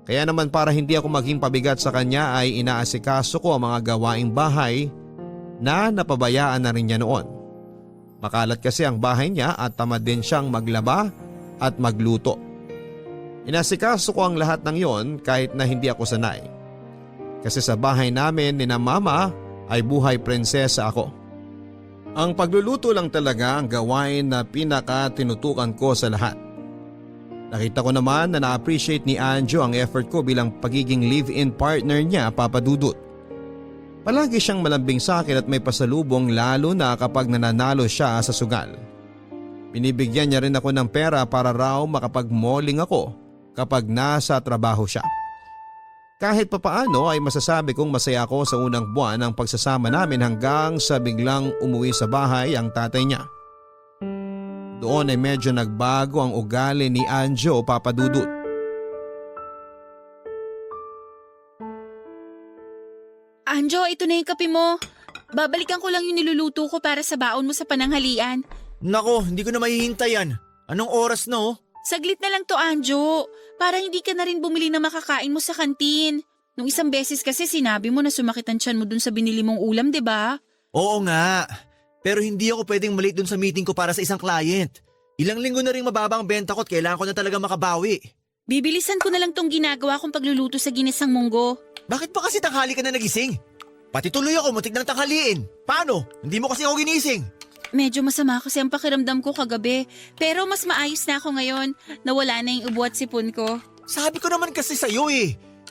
Kaya naman para hindi ako maging pabigat sa kanya ay inaasikaso ko ang mga gawaing bahay na napabayaan na rin niya noon. Makalat kasi ang bahay niya at tamad din siyang maglaba at magluto. Inasikaso ko ang lahat ng yon kahit na hindi ako sanay. Kasi sa bahay namin ni na mama ay buhay prinsesa ako. Ang pagluluto lang talaga ang gawain na pinaka-tinutukan ko sa lahat. Nakita ko naman na na-appreciate ni Anjo ang effort ko bilang pagiging live-in partner niya, Papa Dudut. Palagi siyang malambing sa akin at may pasalubong lalo na kapag nananalo siya sa sugal. Binibigyan niya rin ako ng pera para raw makapag-malling ako kapag nasa trabaho siya. Kahit papaano ay masasabi kong masaya ako sa unang buwan ng pagsasama namin hanggang sa biglang umuwi sa bahay ang tatay niya. Doon ay medyo nagbago ang ugali ni Anjo, Papa Dudut. Anjo, ito na yung kape mo. Babalikan ko lang yung niluluto ko para sa baon mo sa pananghalian. Nako, hindi ko na mahihintay yan. Anong oras na Saglit na lang to, Anjo. Para hindi ka na rin bumili na makakain mo sa kantin. Nung isang beses kasi sinabi mo na sumakit ang tiyan mo dun sa binili mong ulam, 'di ba? Oo nga. Pero hindi ako pwedeng malate dun sa meeting ko para sa isang client. Ilang linggo na rin mababa ang benta ko at kailangan ko na talaga makabawi. Bibilisan ko na lang tong ginagawa kong pagluluto sa ginisang munggo. Bakit pa kasi tanghali ka na nagising? Pati tuloy ako muntik ng tanghaliin. Paano? Hindi mo kasi ako ginising. Medyo masama kasi ang pakiramdam ko kagabi. Pero mas maayos na ako ngayon. Nawala na yung ubo at sipon ko. Sabi ko naman kasi sa'yo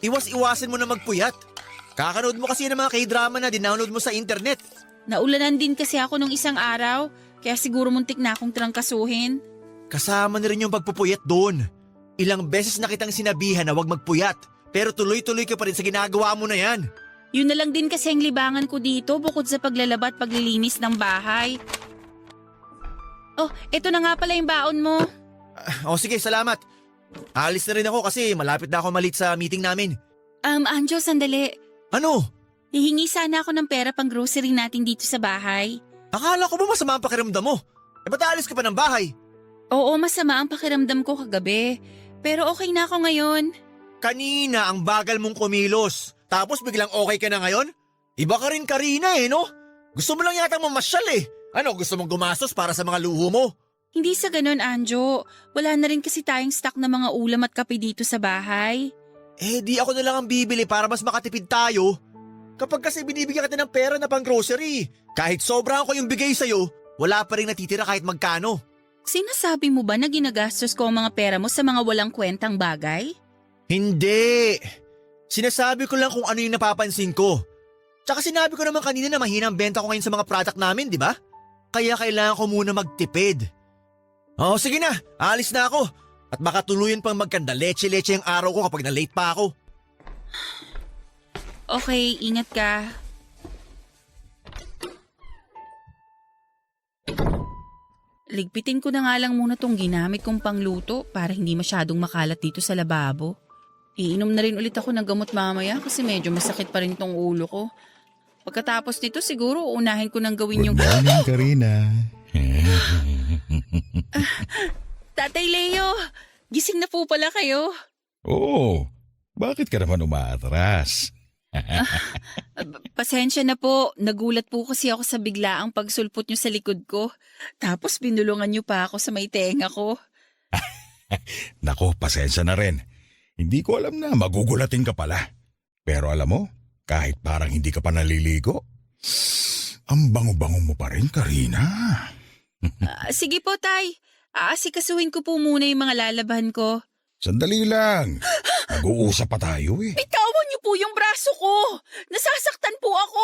Iwas-iwasin mo na magpuyat. Kakanood mo kasi ng mga K-drama na dinownload mo sa internet. Naulanan din kasi ako nung isang araw, kaya siguro muntik na akong trangkasuhin. Kasama na rin yung pagpupuyat doon. Ilang beses na kitang sinabihan na huwag magpuyat, pero tuloy-tuloy ka pa rin sa ginagawa mo na yan. Yun na lang din kasi ang libangan ko dito bukod sa paglalaba at paglilinis ng bahay. Oh, eto na nga pala yung baon mo. Sige, salamat. Alis na rin ako kasi malapit na ako malit sa meeting namin. Anjo, sandali. Ano? Hihingi sana ako ng pera pang grocery natin dito sa bahay. Akala ko ba masama ang pakiramdam mo? Ba't aalis ka pa ng bahay? Oo, masama ang pakiramdam ko kagabi. Pero okay na ako ngayon. Kanina ang bagal mong kumilos. Tapos biglang okay ka na ngayon? Iba ka rin Karina no? Gusto mo lang yata mamasyal Ano, gusto mong gumastos para sa mga luho mo? Hindi sa ganun, Anjo. Wala na rin kasi tayong stock na mga ulam at kape dito sa bahay. Di ako na lang ang bibili para mas makatipid tayo. Kapag kasi binibigyan kita ng pera na pang grocery, kahit sobrang ko yung bigay sa'yo, wala pa rin natitira kahit magkano. Sinasabi mo ba na ginagastos ko ang mga pera mo sa mga walang kwentang bagay? Hindi. Sinasabi ko lang kung ano yung napapansin ko. Tsaka sinabi ko naman kanina na mahina ang benta ko ngayon sa mga product namin, di ba? Kaya kailangan ko muna magtipid. Sige na, alis na ako. At baka tuluyan pang magkanda leche-leche ang araw ko kapag na-late pa ako. Okay, ingat ka. Ligpitin ko na nga lang muna tong ginamit kong pangluto para hindi masyadong makalat dito sa lababo. Iinom na rin ulit ako ng gamot mamaya kasi medyo masakit pa rin tong ulo ko. Pagkatapos nito siguro unahin ko nang gawin yung... Good morning, Karina. Tatay Leo, gising na po pala kayo. Oo, bakit ka naman umaatras? Pasensya na po, nagulat po kasi ako sa biglaang pagsulpot nyo sa likod ko. Tapos binulungan nyo pa ako sa may tenga ko. Nako, pasensya na rin. Hindi ko alam na magugulatin ka pala. Pero alam mo, kahit parang hindi ka pa naliligo, ang bango-bango mo pa rin, Karina. Sige po, Tay. Aasikasuhin ko po muna yung mga lalaban ko. Sandali lang. Nag-uusap pa tayo Bitawan niyo po yung braso ko! Nasasaktan po ako!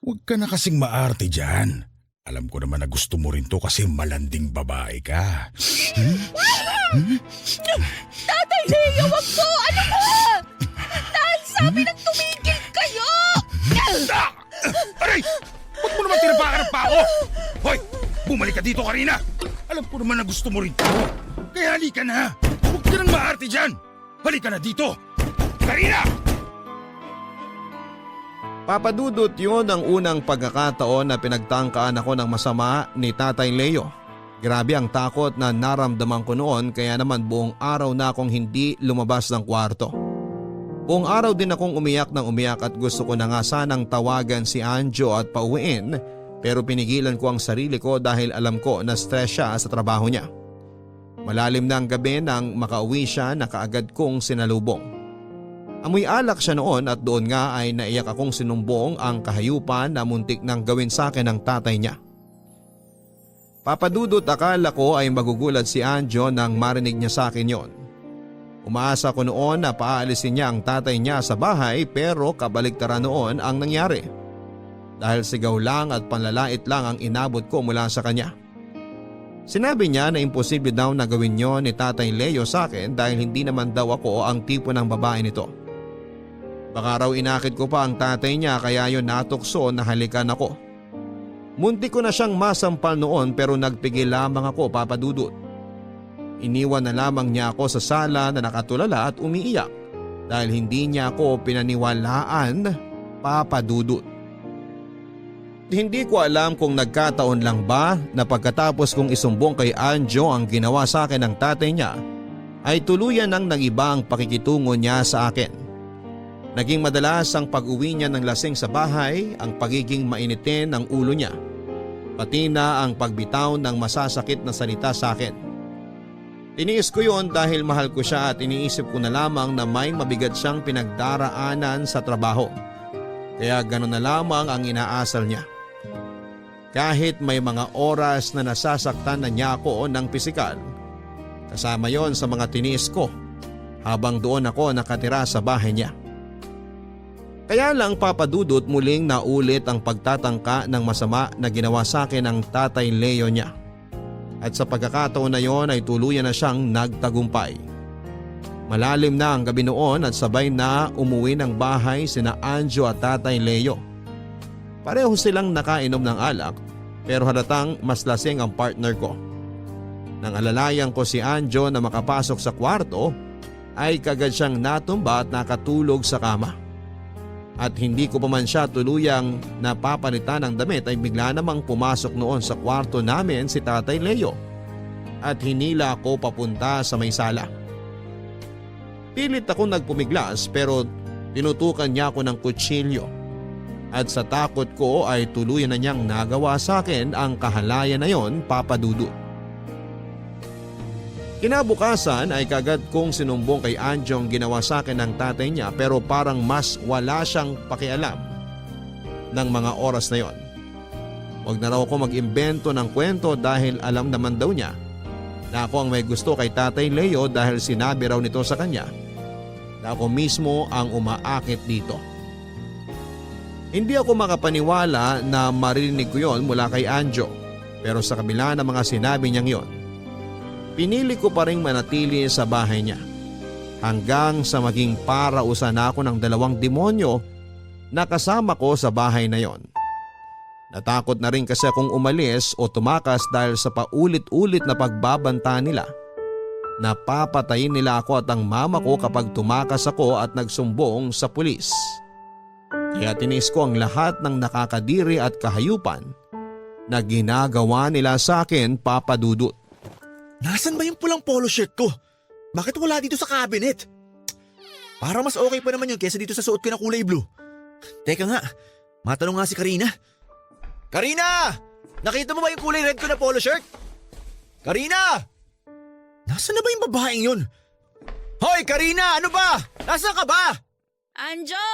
Huwag ka na kasing maarte dyan. Alam ko naman na gusto mo rin to kasi malanding babae ka. Tatay Leo, wag po! Ano po? Dahil sabi nang tumigil kayo! Aray! Ba't mo naman tinabakan ng pao? Hoy! Bumalik ka dito, Karina! Alam ko naman na gusto mo rin to. Kaya halika na! Huwag ka nang maarte dyan! Halika na dito! Karina! Papadudot yun ang unang pagkakataon na pinagtangkaan ako ng masama ni Tatay Leo. Grabe ang takot na naramdaman ko noon kaya naman buong araw na akong hindi lumabas ng kwarto. Buong araw din akong umiyak ng umiyak at gusto ko na nga sanang tawagan si Anjo at pauwiin pero pinigilan ko ang sarili ko dahil alam ko na stress siya sa trabaho niya. Malalim na ang gabi nang makauwi siya na kaagad kong sinalubong. Amoy alak siya noon at doon nga ay naiyak akong sinumbong ang kahayupan na muntik nang gawin sa akin ng tatay niya. Papadudot akala ko ay magugulat si Anjo nang marinig niya sa akin yon. Umaasa ko noon na paalisin niya ang tatay niya sa bahay pero kabaligtaran noon ang nangyari. Dahil sigaw lang at panlalait lang ang inabot ko mula sa kanya. Sinabi niya na imposible daw na gawin yon ni Tatay Leo sa akin dahil hindi naman daw ako ang tipo ng babae nito. Baka raw inakit ko pa ang tatay niya kaya yon natukso na halikan ako. Muntik ko na siyang masampal noon pero nagpigil lamang ako, Papadudot. Iniwan na lamang niya ako sa sala na nakatulala at umiiyak dahil hindi niya ako pinaniwalaan, Papadudot. Hindi ko alam kung nagkataon lang ba na pagkatapos kong isumbong kay Anjo ang ginawa sa akin ng tatay niya ay tuluyan nang nagiba ang pakikitungo niya sa akin. Naging madalas ang pag-uwi niya ng lasing sa bahay, ang pagiging mainitin ng ulo niya, pati na ang pagbitaw ng masasakit na salita sa akin. Tiniis ko yon dahil mahal ko siya at iniisip ko na lamang na may mabigat siyang pinagdaraanan sa trabaho. Kaya gano'n na lamang ang inaasal niya. Kahit may mga oras na nasasaktan na niya ako ng pisikal, kasama yon sa mga tiniis ko habang doon ako nakatira sa bahay niya. Kaya lang papadudot muling naulit ang pagtatangka ng masama na ginawa sa akin ng tatay Leo niya. At sa pagkakataon na yon ay tuluyan na siyang nagtagumpay. Malalim na ang gabi noon at sabay na umuwi ng bahay sina Anjo at tatay Leo. Pareho silang nakainom ng alak pero halatang mas lasing ang partner ko. Nang alalayan ko si Anjo na makapasok sa kwarto ay kagad siyang natumba at nakatulog sa kama. At hindi ko pa man siya tuluyang napapalitan ng damit ay bigla namang pumasok noon sa kwarto namin si tatay Leo at hinila ako papunta sa may sala. Pilit ako nagpumiglas pero tinutukan niya ako ng kutsilyo at sa takot ko ay tuluyan na niyang nagawa sa akin ang kahalayan na yon, Papa Dudut. Kinabukasan ay kagad kong sinumbong kay Anjo ang ginawa sa akin ng tatay niya pero parang mas wala siyang pakialam ng mga oras na yon. Huwag na raw ako mag-imbento ng kwento dahil alam naman daw niya na ako ang may gusto kay tatay Leo dahil sinabi raw nito sa kanya na ako mismo ang umaakit dito. Hindi ako makapaniwala na marinig ko yon mula kay Anjo pero sa kabila ng mga sinabi niyang yon, pinili ko pa ring manatili sa bahay niya hanggang sa maging parausan ako ng 2 demonyo na kasama ko sa bahay na yon. Natakot na rin kasi akong umalis o tumakas dahil sa paulit-ulit na pagbabanta nila. Napapatayin nila ako at ang mama ko kapag tumakas ako at nagsumbong sa pulis. Kaya tinis ko ang lahat ng nakakadiri at kahayupan na ginagawa nila sa akin, Papa Dudut. Nasaan ba yung pulang polo shirt ko? Bakit wala dito sa cabinet? Para mas okay pa naman yun kesa dito sa suot ko na kulay blue. Teka nga, matanong nga si Karina. Karina! Nakita mo ba yung kulay red ko na polo shirt? Karina! Nasaan na ba yung babaeng yun? Hoy Karina, ano ba? Nasaan ka ba? Anjo!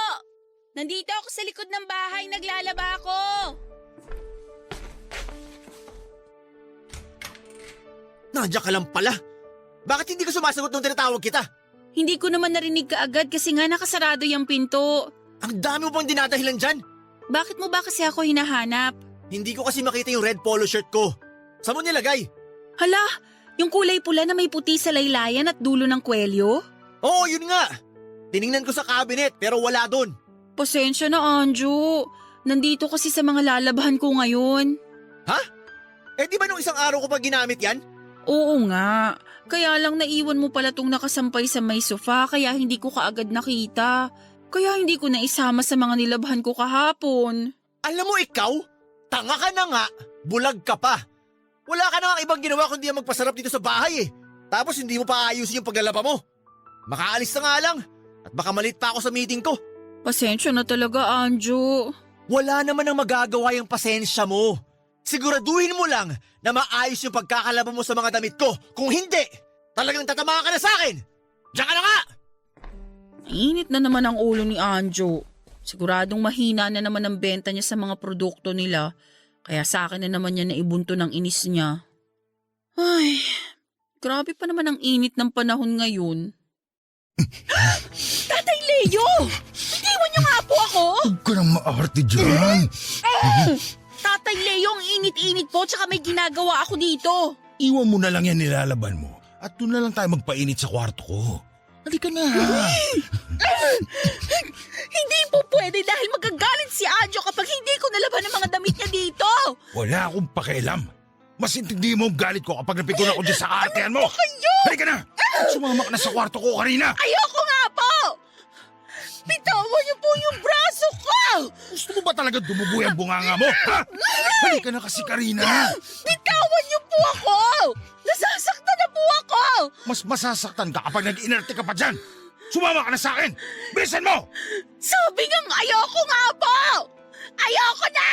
Nandito ako sa likod ng bahay, naglalaba ako. Nandiyan ka lang pala. Bakit hindi ka sumasagot nung tinatawag kita? Hindi ko naman narinig kaagad kasi nga nakasarado yung pinto. Ang dami mo pang dinadahilan dyan. Bakit mo ba kasi ako hinahanap? Hindi ko kasi makita yung red polo shirt ko. Saan mo nilagay? Hala, yung kulay pula na may puti sa laylayan at dulo ng kwelyo? Oo, yun nga. Tiningnan ko sa cabinet pero wala doon. Pasensya na, Anjo. Nandito kasi sa mga lalabahan ko ngayon. Ha? Eh di ba nung isang araw ko pa ginamit yan? Oo nga. Kaya lang naiwan mo pala tong nakasampay sa may sofa kaya hindi ko kaagad nakita. Kaya hindi ko na isama sa mga nilabhan ko kahapon. Alam mo ikaw, tanga ka na nga, bulag ka pa. Wala ka na nga ibang ginawa kundi ang magpasarap dito sa bahay eh. Tapos hindi mo pa ayusin yung paglalaba mo. Makaalis na nga lang at baka malit pa ako sa meeting ko. Pasensya na talaga, Anjo. Wala naman ang magagawa yung pasensya mo. Siguraduhin mo lang na maayos yung pagkakalaba mo sa mga damit ko. Kung hindi, talagang tatamaan ka na sa akin. Diyan ka na nga! Init na naman ang ulo ni Anjo. Siguradong mahina na naman ang benta niya sa mga produkto nila. Kaya sa akin na naman niya naibunto ng inis niya. Ay, grabe pa naman ang init ng panahon ngayon. Tatay Leo! Bitiwan niyo nga po ako! Huwag ka nang maarte dyan. Tatay Leo, ang init-init po tsaka may ginagawa ako dito. Iwan mo na lang yan nilalaban mo at doon na lang tayo magpainit sa kwarto ko. Halika na. Hindi po pwede dahil magagalit si Anjo kapag hindi ko nalaban ang mga damit niya dito. Wala akong pakialam. Mas intindi mo ang galit ko kapag napikon ako dyan sa artehan mo. Halika na. Sumama ka na sa kwarto ko, Karina. Ayoko nga po! Bitawan niyo po yung braso ko! Gusto mo ba talaga dumuboy ang bunganga mo? Ha? Halika na kasi, Karina. Bitawan niyo po ako! Nasasaktan na po ako! Mas masasaktan ka kapag nag-inerte ka pa dyan. Sumama ka na sa akin. Bilisan mo! Sabi ngang ayoko nga po! Ayoko na!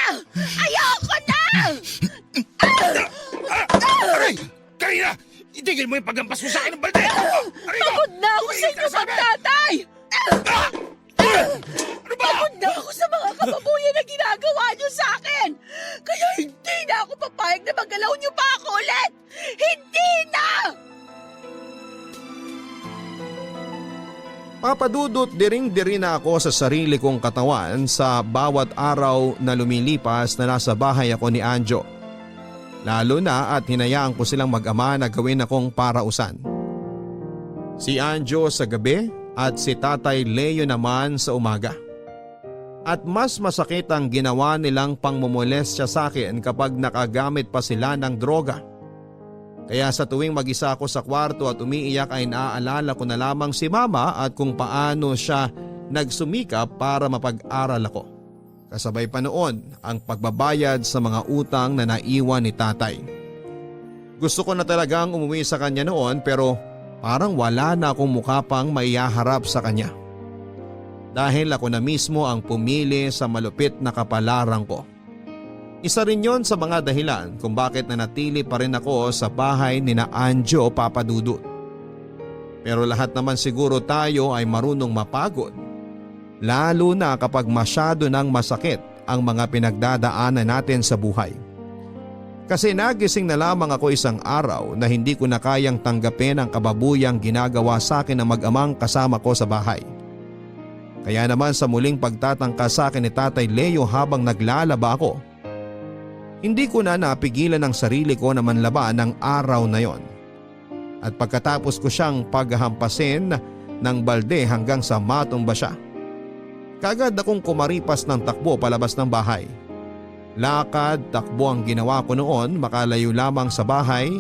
Ayoko na! Aray! Karina! Itigil mo yung paghampas mo sa akin ng balde! Aray mo! Pagod na ako sa inyo, magtatay! Ano ba? Pagod na ako sa mga kababuyan na ginagawa niyo sa akin! Kaya hindi na ako papayag na magalaw niyo pa ako ulit! Hindi na! Papadudot diring-diri na ako sa sarili kong katawan sa bawat araw na lumilipas na nasa bahay ako ni Anjo. Lalo na at hinayaan ko silang mag-ama na gawin akong parausan. Si Anjo sa gabi at si Tatay Leo naman sa umaga. At mas masakit ang ginawa nilang pangmumolestya sa akin kapag nakagamit pa sila ng droga. Kaya sa tuwing mag-isa ako sa kwarto at umiiyak ay naaalala ko na lamang si Mama at kung paano siya nagsumikap para mapag-aral ako. Kasabay pa noon ang pagbabayad sa mga utang na naiwan ni Tatay. Gusto ko na talagang umuwi sa kanya noon pero parang wala na akong mukha pang maihaharap sa kanya. Dahil ako na mismo ang pumili sa malupit na kapalaran ko. Isa rin yon sa mga dahilan kung bakit nanatili pa rin ako sa bahay ni na Anjo, Papa Dudut. Pero lahat naman siguro tayo ay marunong mapagod. Lalo na kapag masyado nang masakit ang mga pinagdadaanan natin sa buhay. Kasi nagising na lamang ako isang araw na hindi ko na kayang tanggapin ang kababuyang ginagawa sa akin ng mag-amang kasama ko sa bahay. Kaya naman sa muling pagtatangka sa akin ni Tatay Leo habang naglalaba ako, hindi ko na napigilan ang sarili ko na manlaban ng araw na yon. At pagkatapos ko siyang paghahampasin ng balde hanggang sa matumba siya. Kagad akong kumaripas ng takbo palabas ng bahay. Lakad, takbo ang ginawa ko noon, makalayo lamang sa bahay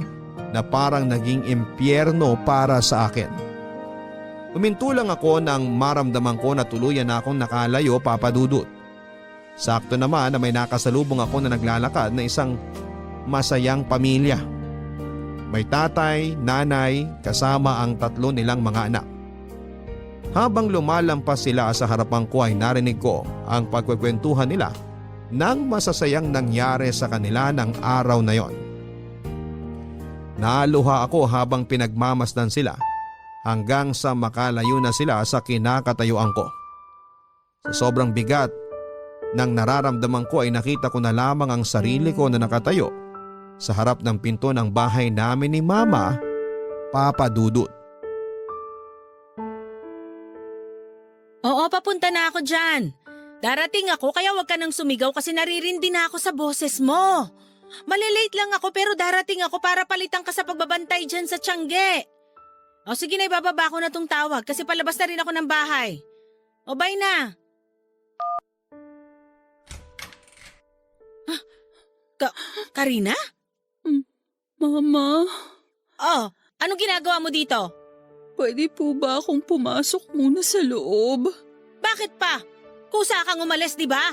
na parang naging impyerno para sa akin. Huminto lang ako nang maramdaman ko na tuluyan na akong nakalayo, Papa Dudut. Sakto naman na may nakasalubong ako na naglalakad na isang masayang pamilya. May tatay, nanay, kasama ang 3 nilang mga anak. Habang lumalampas sila sa harapan ko ay narinig ko ang pagkwekwentuhan nila ng masasayang nangyari sa kanila ng araw na yon. Naluha ako habang pinagmamasdan sila hanggang sa makalayo na sila sa kinakatayuan ko. Sa sobrang bigat nang nararamdaman ko ay nakita ko na lamang ang sarili ko na nakatayo sa harap ng pinto ng bahay namin ni Mama, Papa Dudut. Oo, papunta na ako dyan. Darating ako kaya wag ka nang sumigaw kasi naririndi na ako sa boses mo. Malilate lang ako pero darating ako para palitan ka sa pagbabantay dyan sa Tiangge. O sige na, ibababa ko na tong tawag kasi palabas na rin ako ng bahay. O bye na. Karina? Mama, Oh, anong ginagawa mo dito? pwede po ba akong pumasok muna sa loob? Bakit pa? Kusa kang umalis, di ba?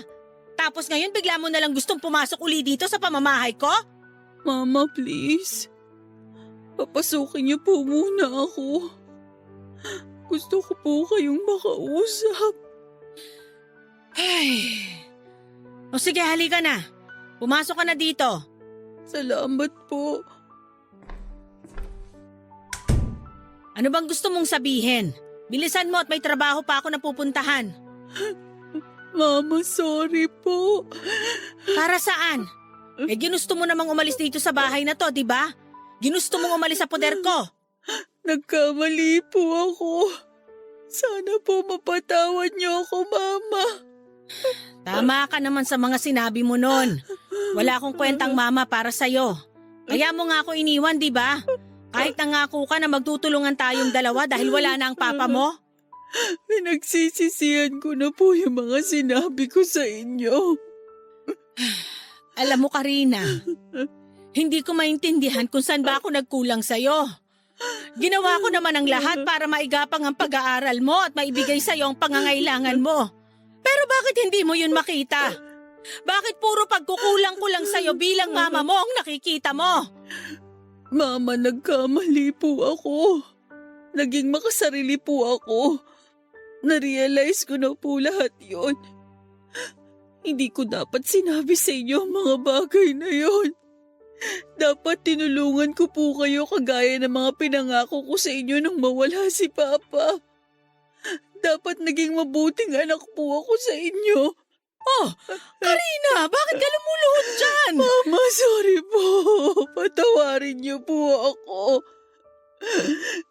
Tapos ngayon bigla mo na lang gustong pumasok uli dito sa pamamahay ko? Mama, please. Papasukin niyo po muna ako. Gusto ko po kayong makausap. Ay. O sige, halika na. Pumasok ka na dito. Salamat po. Ano bang gusto mong sabihin? Bilisan mo at may trabaho pa ako na pupuntahan. Mama, sorry po. Para saan? Ginusto mo namang umalis dito sa bahay na to, di ba? Ginusto mong umalis sa poder ko. Nagkamali po ako. Sana po mapatawad niyo ako, Mama. Tama ka naman sa mga sinabi mo nun. Wala akong kwentang mama para sa'yo. Kaya mo nga ako iniwan, di ba? Kahit nangako ka na magtutulungan tayong dalawa dahil wala na ang papa mo. Pinagsisisihan ko na po yung mga sinabi ko sa inyo. Alam mo, Karina, hindi ko maintindihan kung saan ba ako nagkulang sa'yo. Ginawa ko naman ang lahat para maigapang ang pag-aaral mo at maibigay sa'yo ang pangangailangan mo. Pero bakit hindi mo yun makita? Bakit puro pagkukulang ko lang sa'yo bilang mama mo ang nakikita mo? Mama, nagkamali po ako. Naging makasarili po ako. Narealize ko na po lahat yon. Hindi ko dapat sinabi sa inyo ang mga bagay na yon. Dapat tinulungan ko po kayo kagaya ng mga pinangako ko sa inyo nang mawala si Papa. Dapat naging mabuting anak po ako sa inyo. Oh, Karina, bakit ka lumuluhod dyan? Mama, sorry po. Patawarin niyo po ako.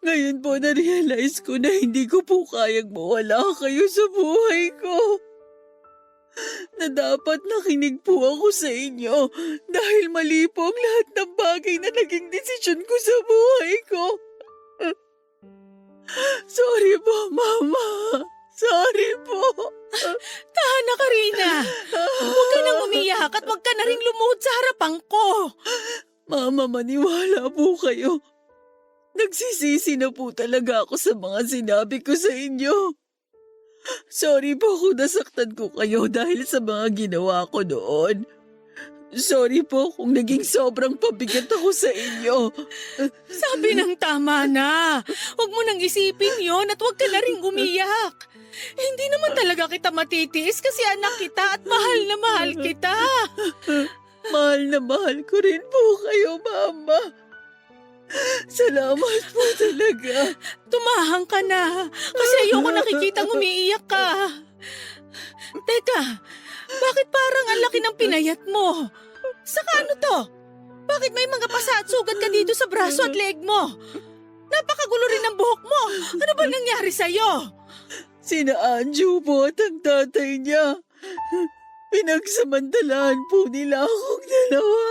Ngayon po na-realize ko na hindi ko po kayang mawala kayo sa buhay ko. Na dapat nakinig po ako sa inyo dahil mali po ang lahat ng bagay na naging desisyon ko sa buhay ko. Sorry po, Mama. Sorry po. Tahan na, Karina. Huwag ka nang umiyak at huwag ka na rin lumuhod sa harapan ko. Mama, maniwala po kayo. Nagsisisi na po talaga ako sa mga sinabi ko sa inyo. Sorry po kung nasaktan ko kayo dahil sa mga ginawa ko noon. Sorry po kung naging sobrang pabigat ako sa inyo. Sabi ng tama na. Huwag mo nang isipin yon at huwag ka na rin umiyak. Hindi naman talaga kita matitiis kasi anak kita at mahal na mahal kita. Mahal na mahal ko rin po kayo, Mama. Salamat po talaga. Tumahang ka na kasi ayoko nakikitang umiiyak ka. Teka, bakit parang ang laki ng pinayat mo? Saka ano to? Bakit may mga pasa at sugat ka dito sa braso at leeg mo? Napakagulo rin ng buhok mo. Ano ba nangyari sa'yo? Sina Anjo po at ang tatay niya. Pinagsamantalahan po nila akong dalawa.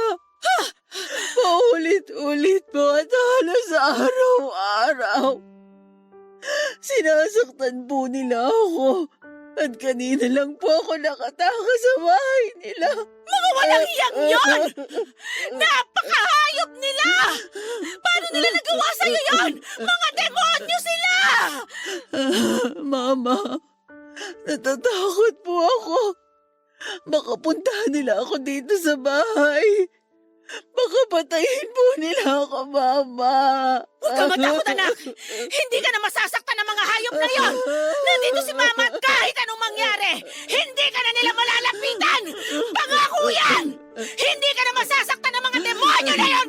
Paulit-ulit po at halos araw-araw. Sinasaktan po nila ako. At kanina lang po ako nakatakas sa bahay nila. Mga walang iyang yon! Napakahayop nila! Paano nila nagawa sa'yo yon? Mga demonyo sila! Mama, natatakot po ako. Baka puntahan nila ako dito sa bahay. Baka patayin po nila ako, Mama. Huwag ka matakot, anak! Hindi ka na masasaktan ng mga hayop na yon! Nandito si Mama at kahit anong mangyari, hindi ka na nila malalapitan! Pangako yan! Hindi ka na masasaktan ng mga demonyo na yon!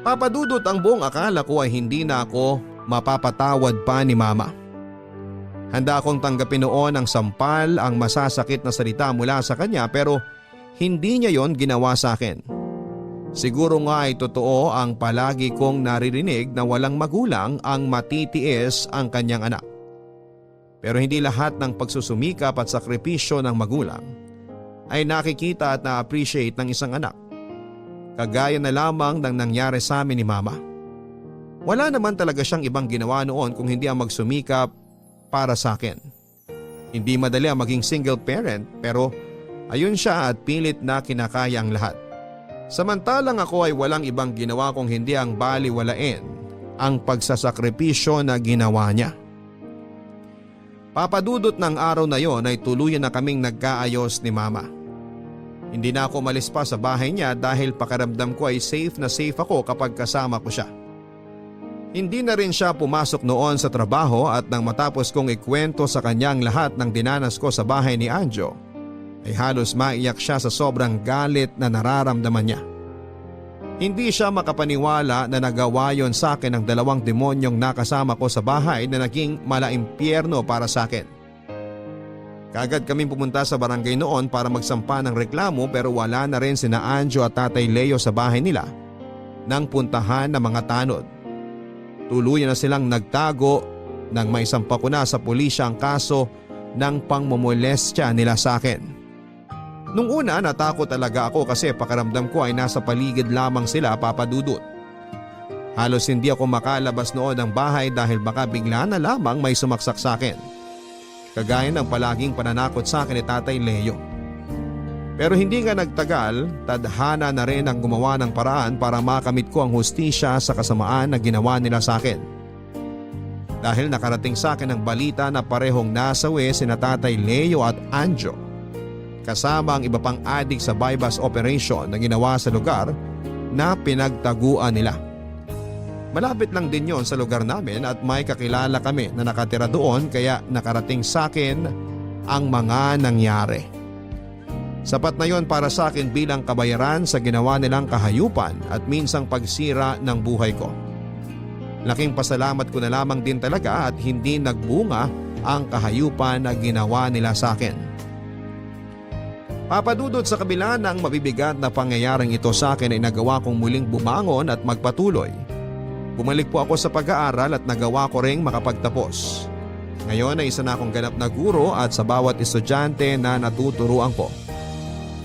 Papadudot ang buong akala ko ay hindi na ako mapapatawad pa ni Mama. Handa akong tanggapin noon ang sampal, ang masasakit na salita mula sa kanya pero hindi niya yon ginawa sa akin. Siguro nga ay totoo ang palagi kong naririnig na walang magulang ang matitiis ang kanyang anak. Pero hindi lahat ng pagsusumikap at sakripisyo ng magulang ay nakikita at na-appreciate ng isang anak. Kagaya na lamang ng nangyari sa amin ni Mama. Wala naman talaga siyang ibang ginawa noon kung hindi ang magsumikap para sa akin. Hindi madali ang maging single parent pero ayun siya at pilit na kinakaya ang lahat. Samantalang ako ay walang ibang ginawa kung hindi ang baliwalain ang pagsasakripisyo na ginawa niya. Papadudot ng araw na yon ay tuluyan na kaming nagkaayos ni Mama. Hindi na ako umalis pa sa bahay niya dahil pakiramdam ko ay safe na safe ako kapag kasama ko siya. Hindi na rin siya pumasok noon sa trabaho at nang matapos kong ikwento sa kanyang lahat ng dinanas ko sa bahay ni Anjo, ay halos maiyak siya sa sobrang galit na nararamdaman niya. Hindi siya makapaniwala na nagawa yon sa akin ng dalawang demonyong nakasama ko sa bahay na naging malaimpyerno para sa akin. Kaagad kaming pumunta sa barangay noon para magsampa ng reklamo pero wala na rin sina Anjo at Tatay Leo sa bahay nila nang puntahan ng mga tanod. Tuluyan na silang nagtago nang maisampa ko na sa pulisya ang kaso ng pangmomolestya nila sa akin. Nung una natakot talaga ako kasi pakiramdam ko ay nasa paligid lamang sila, Papadudot. Halos hindi ako makalabas noon ng bahay dahil baka bigla na lamang may sumaksak sa akin. Kagaya ng palaging pananakot sa akin ni Tatay Leo. Pero hindi nga nagtagal, tadhana na rin ang gumawa ng paraan para makamit ko ang hustisya sa kasamaan na ginawa nila sa akin. Dahil nakarating sa akin ang balita na parehong nasawi sina Tatay Leo at Anjo. Kasama ang iba pang adik sa bypass operation na ginawa sa lugar na pinagtaguan nila. Malapit lang din yon sa lugar namin at may kakilala kami na nakatira doon kaya nakarating sa akin ang mga nangyari. Sapat na yon para sa akin bilang kabayaran sa ginawa nilang kahayupan at minsang pagsira ng buhay ko. Laking pasalamat ko na lamang din talaga at hindi nagbunga ang kahayupan na ginawa nila sa akin. Papadudot sa kabila ng mabibigat na pangyayaring ito sa akin ay nagawa kong muling bumangon at magpatuloy. Bumalik po ako sa pag-aaral at nagawa ko ring makapagtapos. Ngayon ay isa na akong ganap na guro at sa bawat estudyante na natuturuan ko.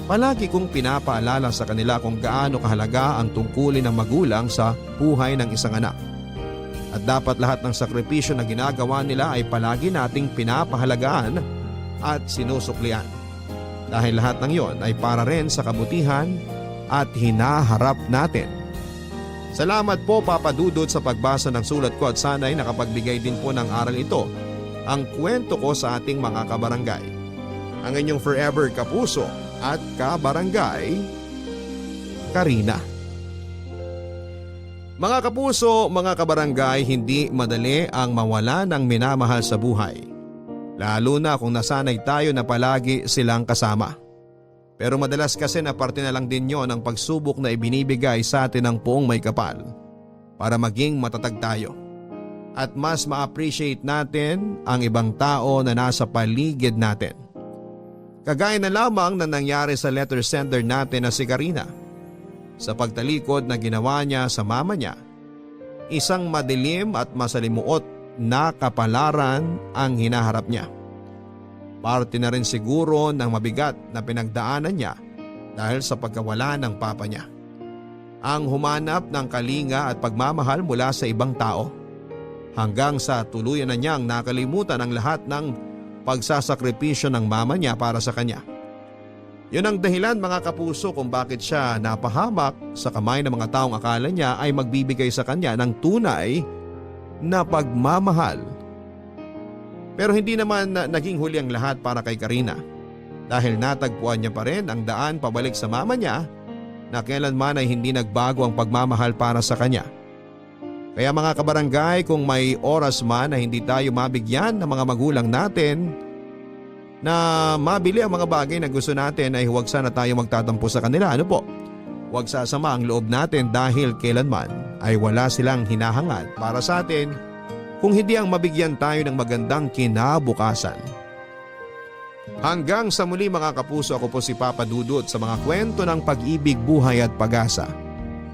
Palagi kong pinapaalala sa kanila kung gaano kahalaga ang tungkulin ng magulang sa buhay ng isang anak. At dapat lahat ng sakripisyo na ginagawa nila ay palagi nating pinapahalagaan at sinusuklian. Dahil lahat ng yon ay para rin sa kabutihan at hinaharap natin. Salamat po Papa Dudut sa pagbasa ng sulat ko at sana'y nakapagbigay din po ng aral ito ang kwento ko sa ating mga kabarangay. Ang inyong forever kapuso at kabarangay, Karina. Mga kapuso, mga kabarangay, hindi madali ang mawala ng minamahal sa buhay. Lalo na kung nasanay tayo na palagi silang kasama. Pero madalas kasi na parte na lang din yon ang pagsubok na ibinibigay sa atin ng poong may kapal para maging matatag tayo. At mas ma-appreciate natin ang ibang tao na nasa paligid natin. Kagaya na lamang na nangyari sa letter sender natin na si Karina. Sa pagtalikod na ginawa niya sa mama niya, isang madilim at masalimuot na kapalaran ang hinaharap niya. Parte na rin siguro ng mabigat na pinagdaanan niya dahil sa pagkawala ng papa niya. Ang humanap ng kalinga at pagmamahal mula sa ibang tao hanggang sa tuluyan na niyang nakalimutan ang lahat ng pagsasakripisyo ng mama niya para sa kanya. Yun ang dahilan mga kapuso kung bakit siya napahamak sa kamay ng mga taong akala niya ay magbibigay sa kanya ng tunay na pagmamahal. Pero hindi naman naging huli ang lahat para kay Karina dahil natagpuan niya pa rin ang daan pabalik sa mama niya na kailanman ay hindi nagbago ang pagmamahal para sa kanya. Kaya mga kabarangay, kung may oras man na hindi tayo mabigyan ng mga magulang natin na mabili ang mga bagay na gusto natin ay huwag sana tayo magtatampo sa kanila. Ano po? Huwag sasama ang loob natin dahil kailanman ay wala silang hinahangad para sa atin kung hindi ang mabigyan tayo ng magandang kinabukasan. Hanggang sa muli mga kapuso, ako po si Papa Dudut sa mga kwento ng pag-ibig, buhay at pag-asa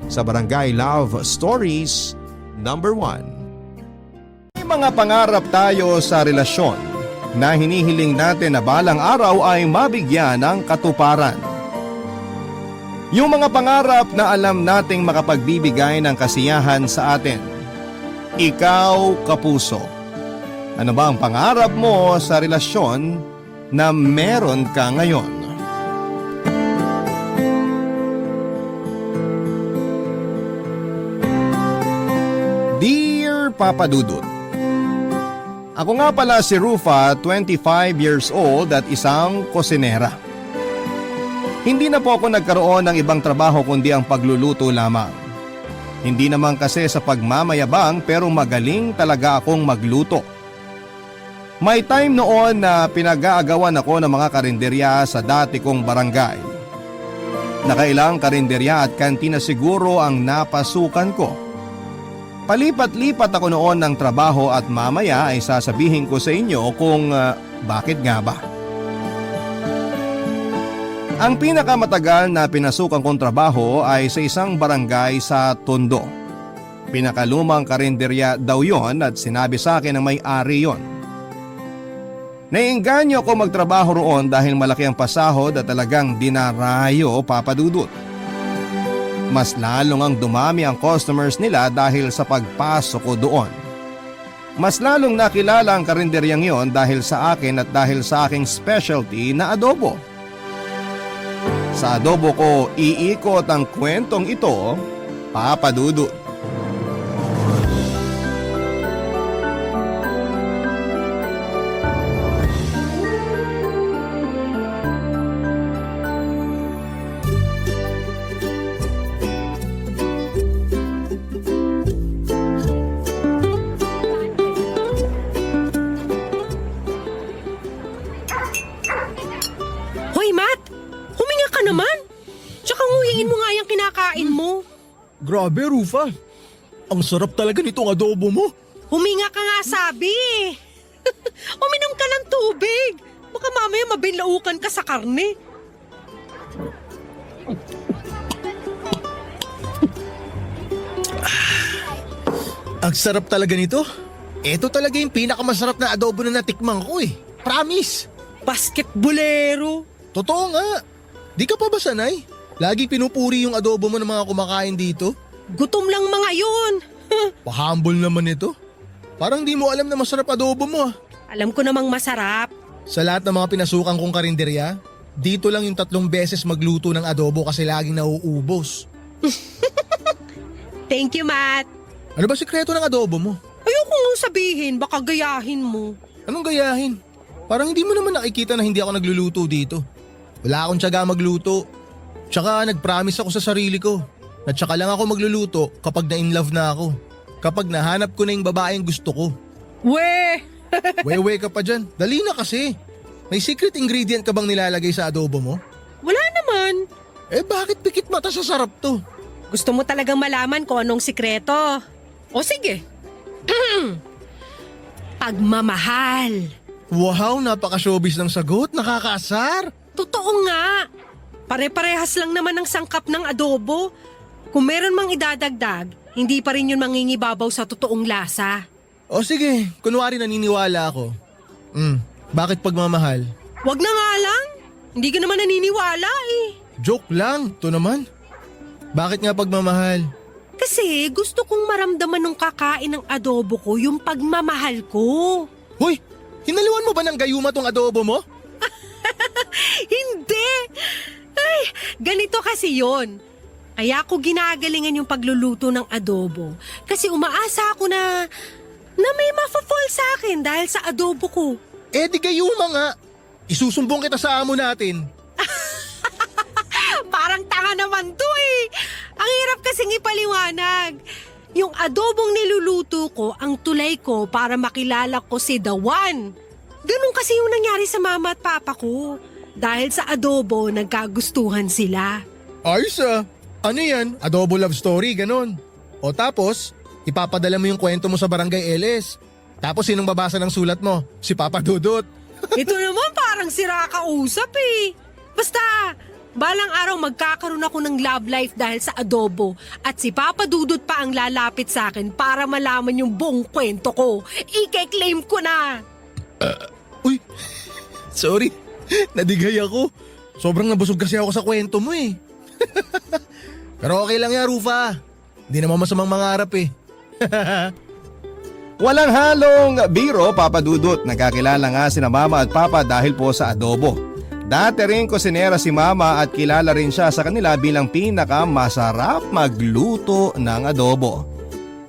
sa Barangay Love Stories number 1. May mga pangarap tayo sa relasyon na hinihiling natin na balang araw ay mabigyan ng katuparan. Yung mga pangarap na alam nating makapagbibigay ng kasiyahan sa atin. Ikaw, kapuso, ano ba ang pangarap mo sa relasyon na meron ka ngayon? Dear Papa Dudut, ako nga pala si Rufa, 25 years old at isang kusinera. Hindi na po ako nagkaroon ng ibang trabaho kundi ang pagluluto lamang. Hindi naman kasi sa pagmamayabang pero magaling talaga akong magluto. May time noon na pinag-aagawan ako ng mga karinderya sa dati kong barangay. Nakailang karinderya at kantina siguro ang napasukan ko. Palipat-lipat ako noon ng trabaho at mamaya ay sasabihin ko sa inyo kung bakit nga ba. Ang pinakamatagal na pinasukan kong trabaho ay sa isang barangay sa Tondo. Pinakalumang karinderya daw yon at sinabi sa akin ng may-ari yon. Naiengganyo ako magtrabaho roon dahil malaki ang pasahod at talagang dinarayo, Papa Dudut. Mas lalong ang dumami ang customers nila dahil sa pagpasok ko doon. Mas lalong nakilala ang karinderyang yon dahil sa akin at dahil sa aking specialty na adobo. Sa adobo ko iikot ang kwentong ito, Papa Dudut. Hoy, Matt! Huminga ka naman! Tsaka nguyingin mo nga yung kinakain mo. Grabe, Rufa. Ang sarap talaga nitong adobo mo. Huminga ka nga sabi eh. Uminom ka ng tubig. Baka mamaya mabilaukan ka sa karne. Ang sarap talaga nito. Ito talaga yung pinakamasarap na adobo na natikman ko eh. Promise. Basketbolero. Totoo nga. Di ka pa ba sanay? Lagi pinupuri yung adobo mo ng mga kumakain dito. Gutom lang mga yun. Pa-humble naman ito. Parang di mo alam na masarap adobo mo ah. Alam ko namang masarap. Sa lahat ng mga pinasukan kong karinderya, dito lang yung 3 beses magluto ng adobo kasi laging nauubos. Thank you, Matt. Ano ba sikreto ng adobo mo? Ayoko nang sabihin, baka gayahin mo. Anong gayahin? Parang hindi mo naman nakikita na hindi ako nagluluto dito. Wala akong tiyaga magluto. Tsaka nag-promise ako sa sarili ko na tsaka lang ako magluluto kapag na-inlove na ako. Kapag nahanap ko na yung babaeng gusto ko. We! Wewe ka pa dyan. Dali na kasi. May secret ingredient ka bang nilalagay sa adobo mo? Wala naman. Eh bakit pikit mata sa sarap to? Gusto mo talagang malaman kung anong sikreto? O sige. Pagmamahal. Wow, napaka-showbiz ng sagot. Nakakaasar. Totoo nga. Pare-parehas lang naman ang sangkap ng adobo. Kung meron mang idadagdag, hindi pa rin yun mangingibabaw sa totoong lasa. O sige, kunwari naniniwala ako. Bakit pagmamahal? Wag na nga lang. Hindi ka naman naniniwala eh. Joke lang, to naman. Bakit nga pagmamahal? Kasi gusto kong maramdaman nung kakain ng adobo ko yung pagmamahal ko. Hoy, hinaluan mo ba ng gayuma tong adobo mo? Hindi! Ay, ganito kasi yon. Kaya ako ginagalingan yung pagluluto ng adobo. Kasi umaasa ako na may mafa-fall sa akin dahil sa adobo ko. Eh di gayuma nga. Isusumbong kita sa amo natin. Parang tanga naman to eh. Ang hirap kasing ipaliwanag. Yung adobong niluluto ko, ang tulay ko para makilala ko si The One. Ganun kasi yung nangyari sa mama at papa ko. Dahil sa adobo, nagkagustuhan sila. Ayos ah. Ano yan? Adobo love story, ganon. O tapos, ipapadala mo yung kwento mo sa Barangay LS. Tapos sinong babasa ng sulat mo? Si Papa Dudut. Ito naman parang sira ka usap eh. Basta, balang araw magkakaroon ako ng love life dahil sa adobo. At si Papa Dudut pa ang lalapit sa akin para malaman yung buong kwento ko. Ike-claim ko na. Uy, sorry. Nadigay ako. Sobrang nabusog kasi ako sa kwento mo eh. Pero okay lang yan, Rufa. Hindi naman masamang mangarap eh. Walang halong biro, Papa Dudut. Nagkakilala nga sina Mama at Papa dahil po sa adobo. Dati rin kusinera si Mama at kilala rin siya sa kanila bilang pinakamasarap magluto ng adobo.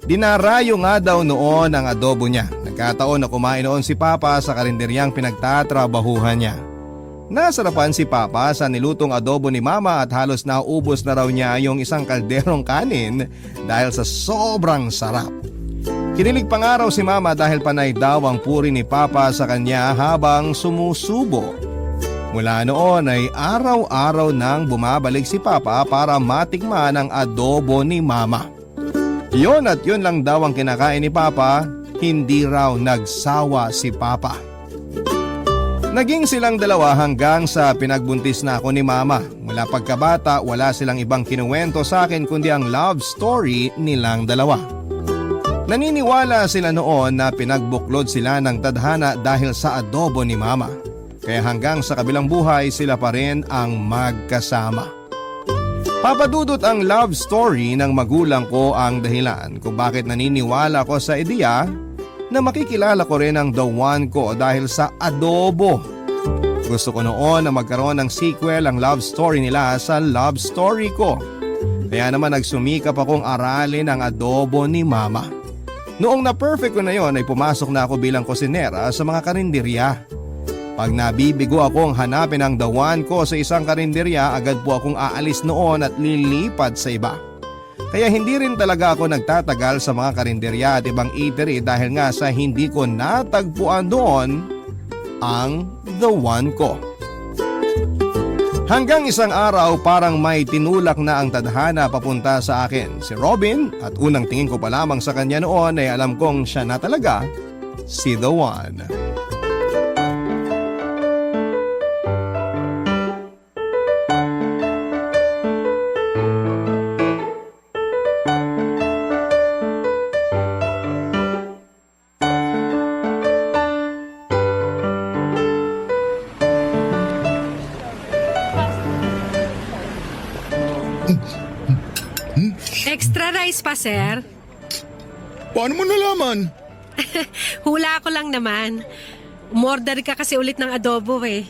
Dinarayo nga daw noon ang adobo niya. Nagkataon na kumain noon si Papa sa karinderyang pinagtatrabahuhan niya. Nasarapan si Papa sa nilutong adobo ni Mama at halos naubos na raw niya yung isang kalderong kanin dahil sa sobrang sarap. Kinilig pa nga raw si Mama dahil panay daw ang puri ni Papa sa kanya habang sumusubo. Mula noon ay araw-araw nang bumabalik si Papa para matikman ang adobo ni Mama. Yon at yon lang daw ang kinakain ni Papa, hindi raw nagsawa si Papa. Naging silang dalawa hanggang sa pinagbuntis na ako ni Mama. Mula pagkabata, wala silang ibang kinuwento sa akin kundi ang love story nilang dalawa. Naniniwala sila noon na pinagbuklod sila ng tadhana dahil sa adobo ni Mama. Kaya hanggang sa kabilang buhay sila pa rin ang magkasama. Papadudot ang love story ng magulang ko ang dahilan kung bakit naniniwala ko sa ideya na makikilala ko rin ang the one ko dahil sa adobo. Gusto ko noon na magkaroon ng sequel ang love story nila sa love story ko. Kaya naman nagsumikap akong aralin ang adobo ni Mama. Noong na-perfect ko na yon ay pumasok na ako bilang kusinera sa mga karinderya. Pag nabibigo akong hanapin ang the one ko sa isang karinderya, agad po akong aalis noon at lilipad sa iba. Kaya hindi rin talaga ako nagtatagal sa mga karinderya at ibang eatery dahil nga sa hindi ko natagpuan doon ang the one ko. Hanggang isang araw parang may tinulak na ang tadhana papunta sa akin, si Robin, at unang tingin ko pa lamang sa kanya noon ay alam kong siya na talaga si the one. Maayos pa, sir. Paano mo nalaman? Hula ko lang naman. Umorder ka kasi ulit ng adobo eh.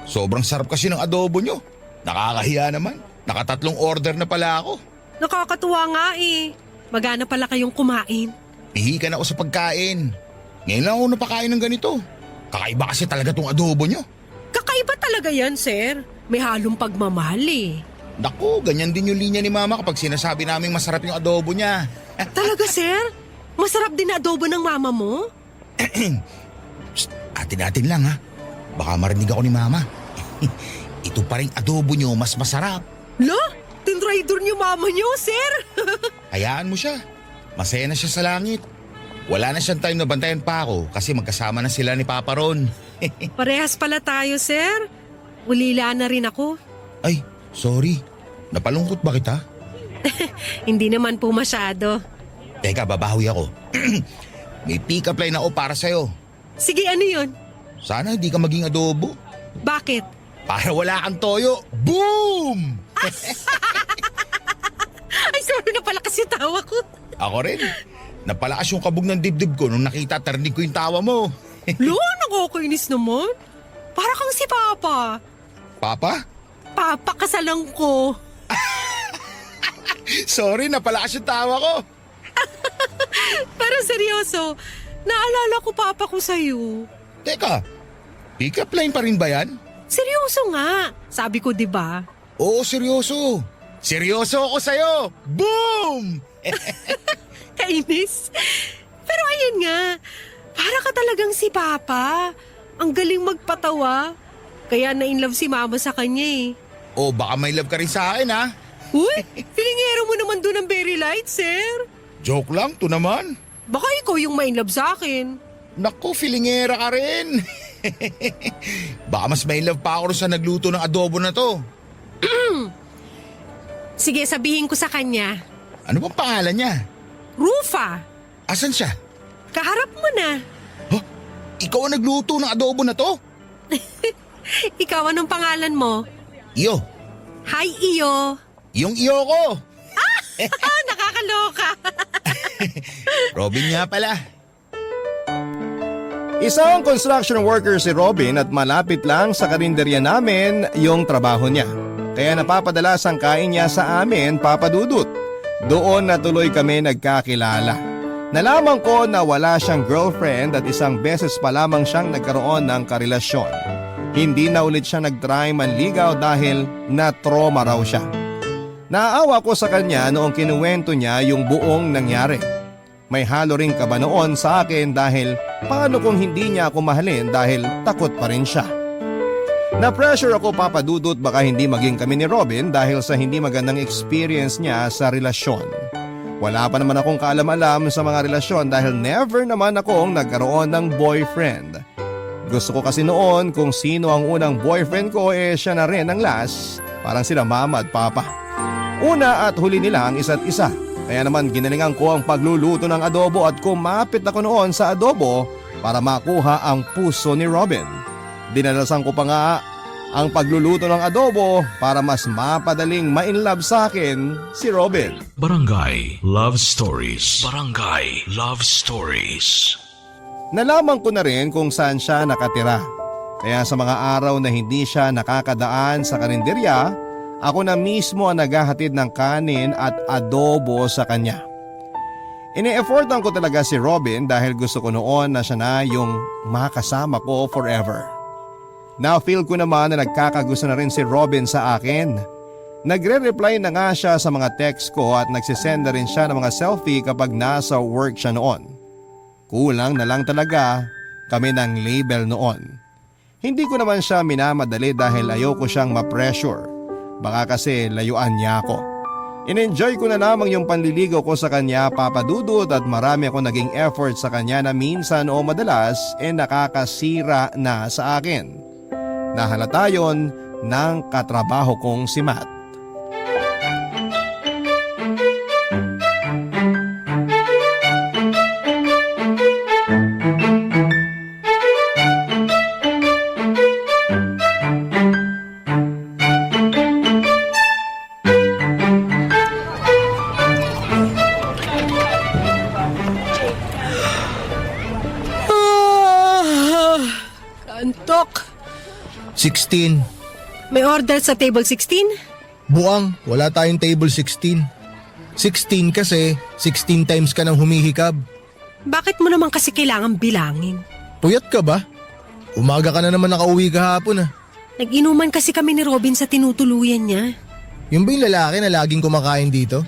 Sobrang sarap kasi ng adobo nyo. Nakakahiya naman. Nakatatlong order na pala ako. Nakakatuwa nga eh. Magana pala kayong kumain. Pihikan ako sa pagkain. Ngayon lang ako napakain ng ganito. Kakaiba kasi talaga tong adobo nyo. Kakaiba talaga yan, sir. May halong pagmamahal eh. Naku, ganyan din yung linya ni Mama kapag sinasabi naming masarap yung adobo niya. Talaga, sir? Masarap din na adobo ng mama mo? Psst, atin-atin lang ha. Baka marinig ako ni Mama. Ito pa rin adobo nyo mas masarap. Lo? Tinrider niyo mama niyo, sir? Hayaan mo siya. Masaya na siya sa langit. Wala na siyang time na bantayan pa ako kasi magkasama na sila ni Papa Ron. Parehas pala tayo, sir. Ulila na rin ako. Ay, sorry. Napalungkot ba kita? Hindi naman po masyado. Teka, babawi ako. May pick-up line ako para sa'yo. Sige, ano yun? Sana hindi ka maging adobo. Bakit? Para wala kang toyo. Boom! Ay, sorry na pala kasi tawa ko. Ako rin. Napalakas yung kabog ng dibdib ko nung nakita at narinig ko yung tawa mo. Lo, nakakainis naman. Para kang si Papa. Papa? Papa, kasalang ko. Sorry, napalakas yung tawa ko. Pero seryoso, naalala ko Papa ko sa'yo. Teka, pick-up line pa rin ba yan? Seryoso nga. Sabi ko, di ba? Oo, seryoso. Seryoso ako sa'yo. Boom! Kainis. Pero ayun nga, para ka talagang si Papa. Ang galing magpatawa. Kaya na-inlove si Mama sa kanya eh. O baka may love ka rin sa akin ha? Uy, pilingero mo naman doon ng very light, sir. Joke lang, to naman. Baka ikaw yung ma-inlove sa akin. Naku, filingera ka rin. Baka mas may love pa ako rin sa nagluto ng adobo na to. Sige, sabihin ko sa kanya. Ano bang pangalan niya? Rufa, Asan siya? kaharap mo na. Huh? Ikaw ang nagluto ng adobo na to? Ikaw, anong pangalan mo? Iyo. Hi, Iyo. Yung iyo ko. Nakakaloka. Robin nga pala. Isang construction worker si Robin at malapit lang sa karinderya namin yung trabaho niya. Kaya napapadalas ang kain niya sa amin, Papa Dudut. Doon na tuloy kami nagkakilala. Nalaman ko na wala siyang girlfriend at isang beses pa lamang siyang nagkaroon ng karelasyon. Hindi na ulit siya nagtry manligaw dahil na-trauma raw siya. Naawa ko sa kanya noong kinuwento niya yung buong nangyari. May halo ring kaba noon sa akin dahil paano kung hindi niya ako mahalin dahil takot pa rin siya. Na-pressure ako, Papa Dudut, baka hindi maging kami ni Robin dahil sa hindi magandang experience niya sa relasyon. Wala pa naman akong kaalam-alam sa mga relasyon dahil never naman akong nagkaroon ng boyfriend. Gusto ko kasi noon kung sino ang unang boyfriend ko siya na rin ang last, parang sila Mama at Papa. Una at huli nila ang isa't isa. Kaya naman ginalingan ko ang pagluluto ng adobo at kumapit ako noon sa adobo para makuha ang puso ni Robin. Dinalasan ko pa nga ang pagluluto ng adobo para mas mapadaling ma-inlove sa akin si Robin. Barangay Love Stories. Barangay Love Stories. Nalaman ko na rin kung saan siya nakatira. Kaya sa mga araw na hindi siya nakakadaan sa karinderya, ako na mismo ang naghahatid ng kanin at adobo sa kanya. Ine-effortan ko talaga si Robin dahil gusto ko noon na siya na yung makasama ko forever. Now feel ko naman na nagkakagusto na rin si Robin sa akin. Nagre-reply na nga siya sa mga text ko at nagsisend na rin siya ng mga selfie kapag nasa work siya noon. Kulang na lang talaga kami ng label noon. Hindi ko naman siya minamadali dahil ayoko siyang ma-pressure. Baka kasi layuan niya ako. In-enjoy ko na lamang yung panliligaw ko sa kanya, Papa Dudut, at marami ako naging effort sa kanya na minsan o madalas nakakasira na sa akin. Nahalata yon ng katrabaho kong si Matt. 16. May order sa table 16? Buang, wala tayong table 16. 16 kasi 16 times ka nang humihikab. Bakit mo naman kasi kailangan bilangin? Puyat ka ba? Umaga ka na naman nakauwi kahapon ah. Nag-inuman kasi kami ni Robin sa tinutuluyan niya. Yung ba yung lalaki na laging kumakain dito?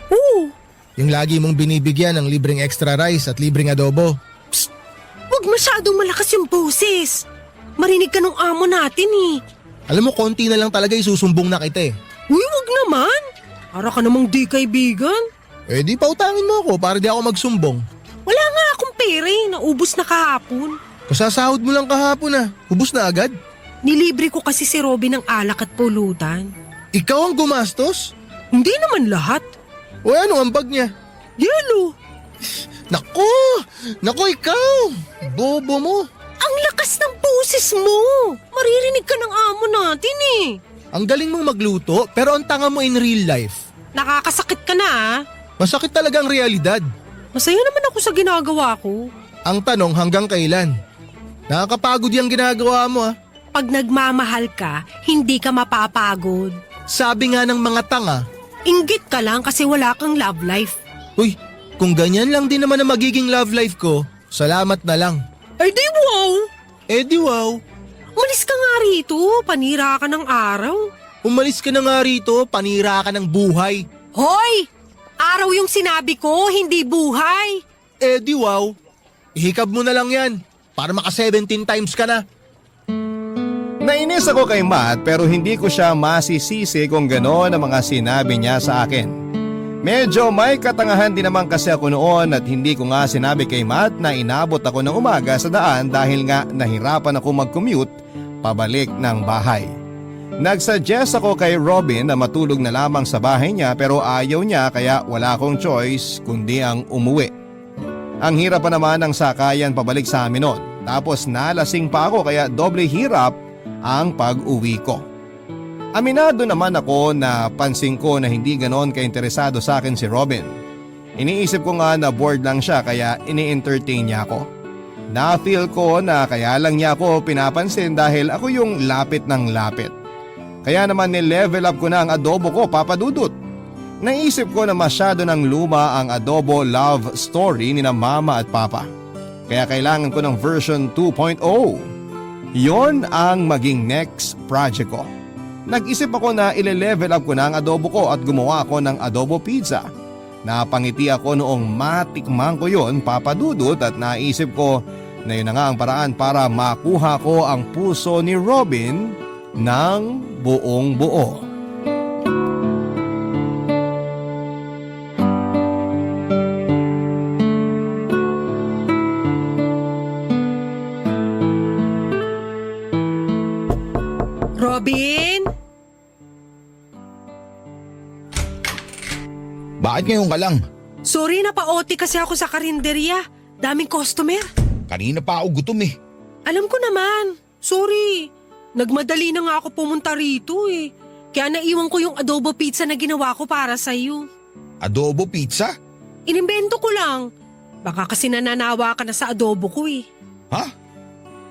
Oo, Yung lagi mong binibigyan ng libreng extra rice at libreng adobo? huwag masyadong malakas yung boses. Marinig ka ng amo natin eh. Alam mo, konti na lang talaga isusumbong na kita eh. Uy, wag naman. Para ka namang di kaibigan. Eh di pautangin mo ako para di ako magsumbong. Wala nga akong pera eh, naubos na kahapon. Kasasahod mo lang kahapon ah, hubos na agad. Nilibre ko kasi si Robin ng alak at pulutan. Ikaw ang gumastos? Hindi naman lahat. O ano ang bag niya? Yelo, Nako ikaw! Bobo mo! ang lakas ng boses mo. Maririnig ka ng amo natin eh. Ang galing mong magluto pero ang tanga mo in real life. Nakakasakit ka na ah. Masakit talaga ang realidad. Masaya naman ako sa ginagawa ko. Ang tanong hanggang kailan? Nakakapagod yung ginagawa mo ah. Pag nagmamahal ka, hindi ka mapapagod. Sabi nga ng mga tanga, Inggit ka lang kasi wala kang love life. uy, kung ganyan lang din naman ang magiging love life ko, salamat na lang. Ay di wow! Eh di wow, Umalis ka nga rito, panira ka ng araw. umalis ka na nga rito, panira ka ng buhay. Hoy! Araw yung sinabi ko, hindi buhay. Eh di wow, ihikab mo na lang yan para maka 17 times ka na. Nainis ako kay Matt pero hindi ko siya masisisi kung gano'n ang mga sinabi niya sa akin. Medyo may katangahan din naman kasi ako noon at hindi ko nga sinabi kay Matt na inabot ako ng umaga sa daan dahil nga nahirapan ako mag-commute pabalik ng bahay. Nagsuggest ako kay Robin na matulog na lamang sa bahay niya pero ayaw niya kaya wala akong choice kundi ang umuwi. Ang hirap pa naman ng sakayan pabalik sa amin noon. Tapos nalasing pa ako kaya doble hirap ang pag-uwi ko. Aminado naman ako na pansin ko na hindi ganon ka-interesado sa akin si Robin. Iniisip ko nga na bored lang siya kaya ini-entertain niya ako. Na-feel ko na kaya lang niya ako pinapansin dahil ako yung lapit ng lapit. Kaya naman ni-level up ko na ang adobo ko, Papa Dudut. Naisip ko na masyado ng luma ang adobo love story ni na Mama at Papa. Kaya kailangan ko ng version 2.0. Yon ang maging next project ko. Nag-isip ako na ile-level up ko na ang adobo ko at gumawa ako ng adobo pizza. Napangiti ako noong matikman ko yon, Papa Dudut, at naisip ko na yun na nga ang paraan para makuha ko ang puso ni Robin ng buong buo. Robin? Bakit ngayon ka lang? Sorry, napa-OT kasi ako sa karinderya. Daming customer. Kanina pa ako gutom eh. Alam ko naman. Sorry. Nagmadali na nga ako pumunta rito eh. Kaya naiwan ko yung adobo pizza na ginawa ko para sa'yo. Adobo pizza? Inimbento ko lang. Baka kasi nananawa ka na sa adobo ko eh. Ha?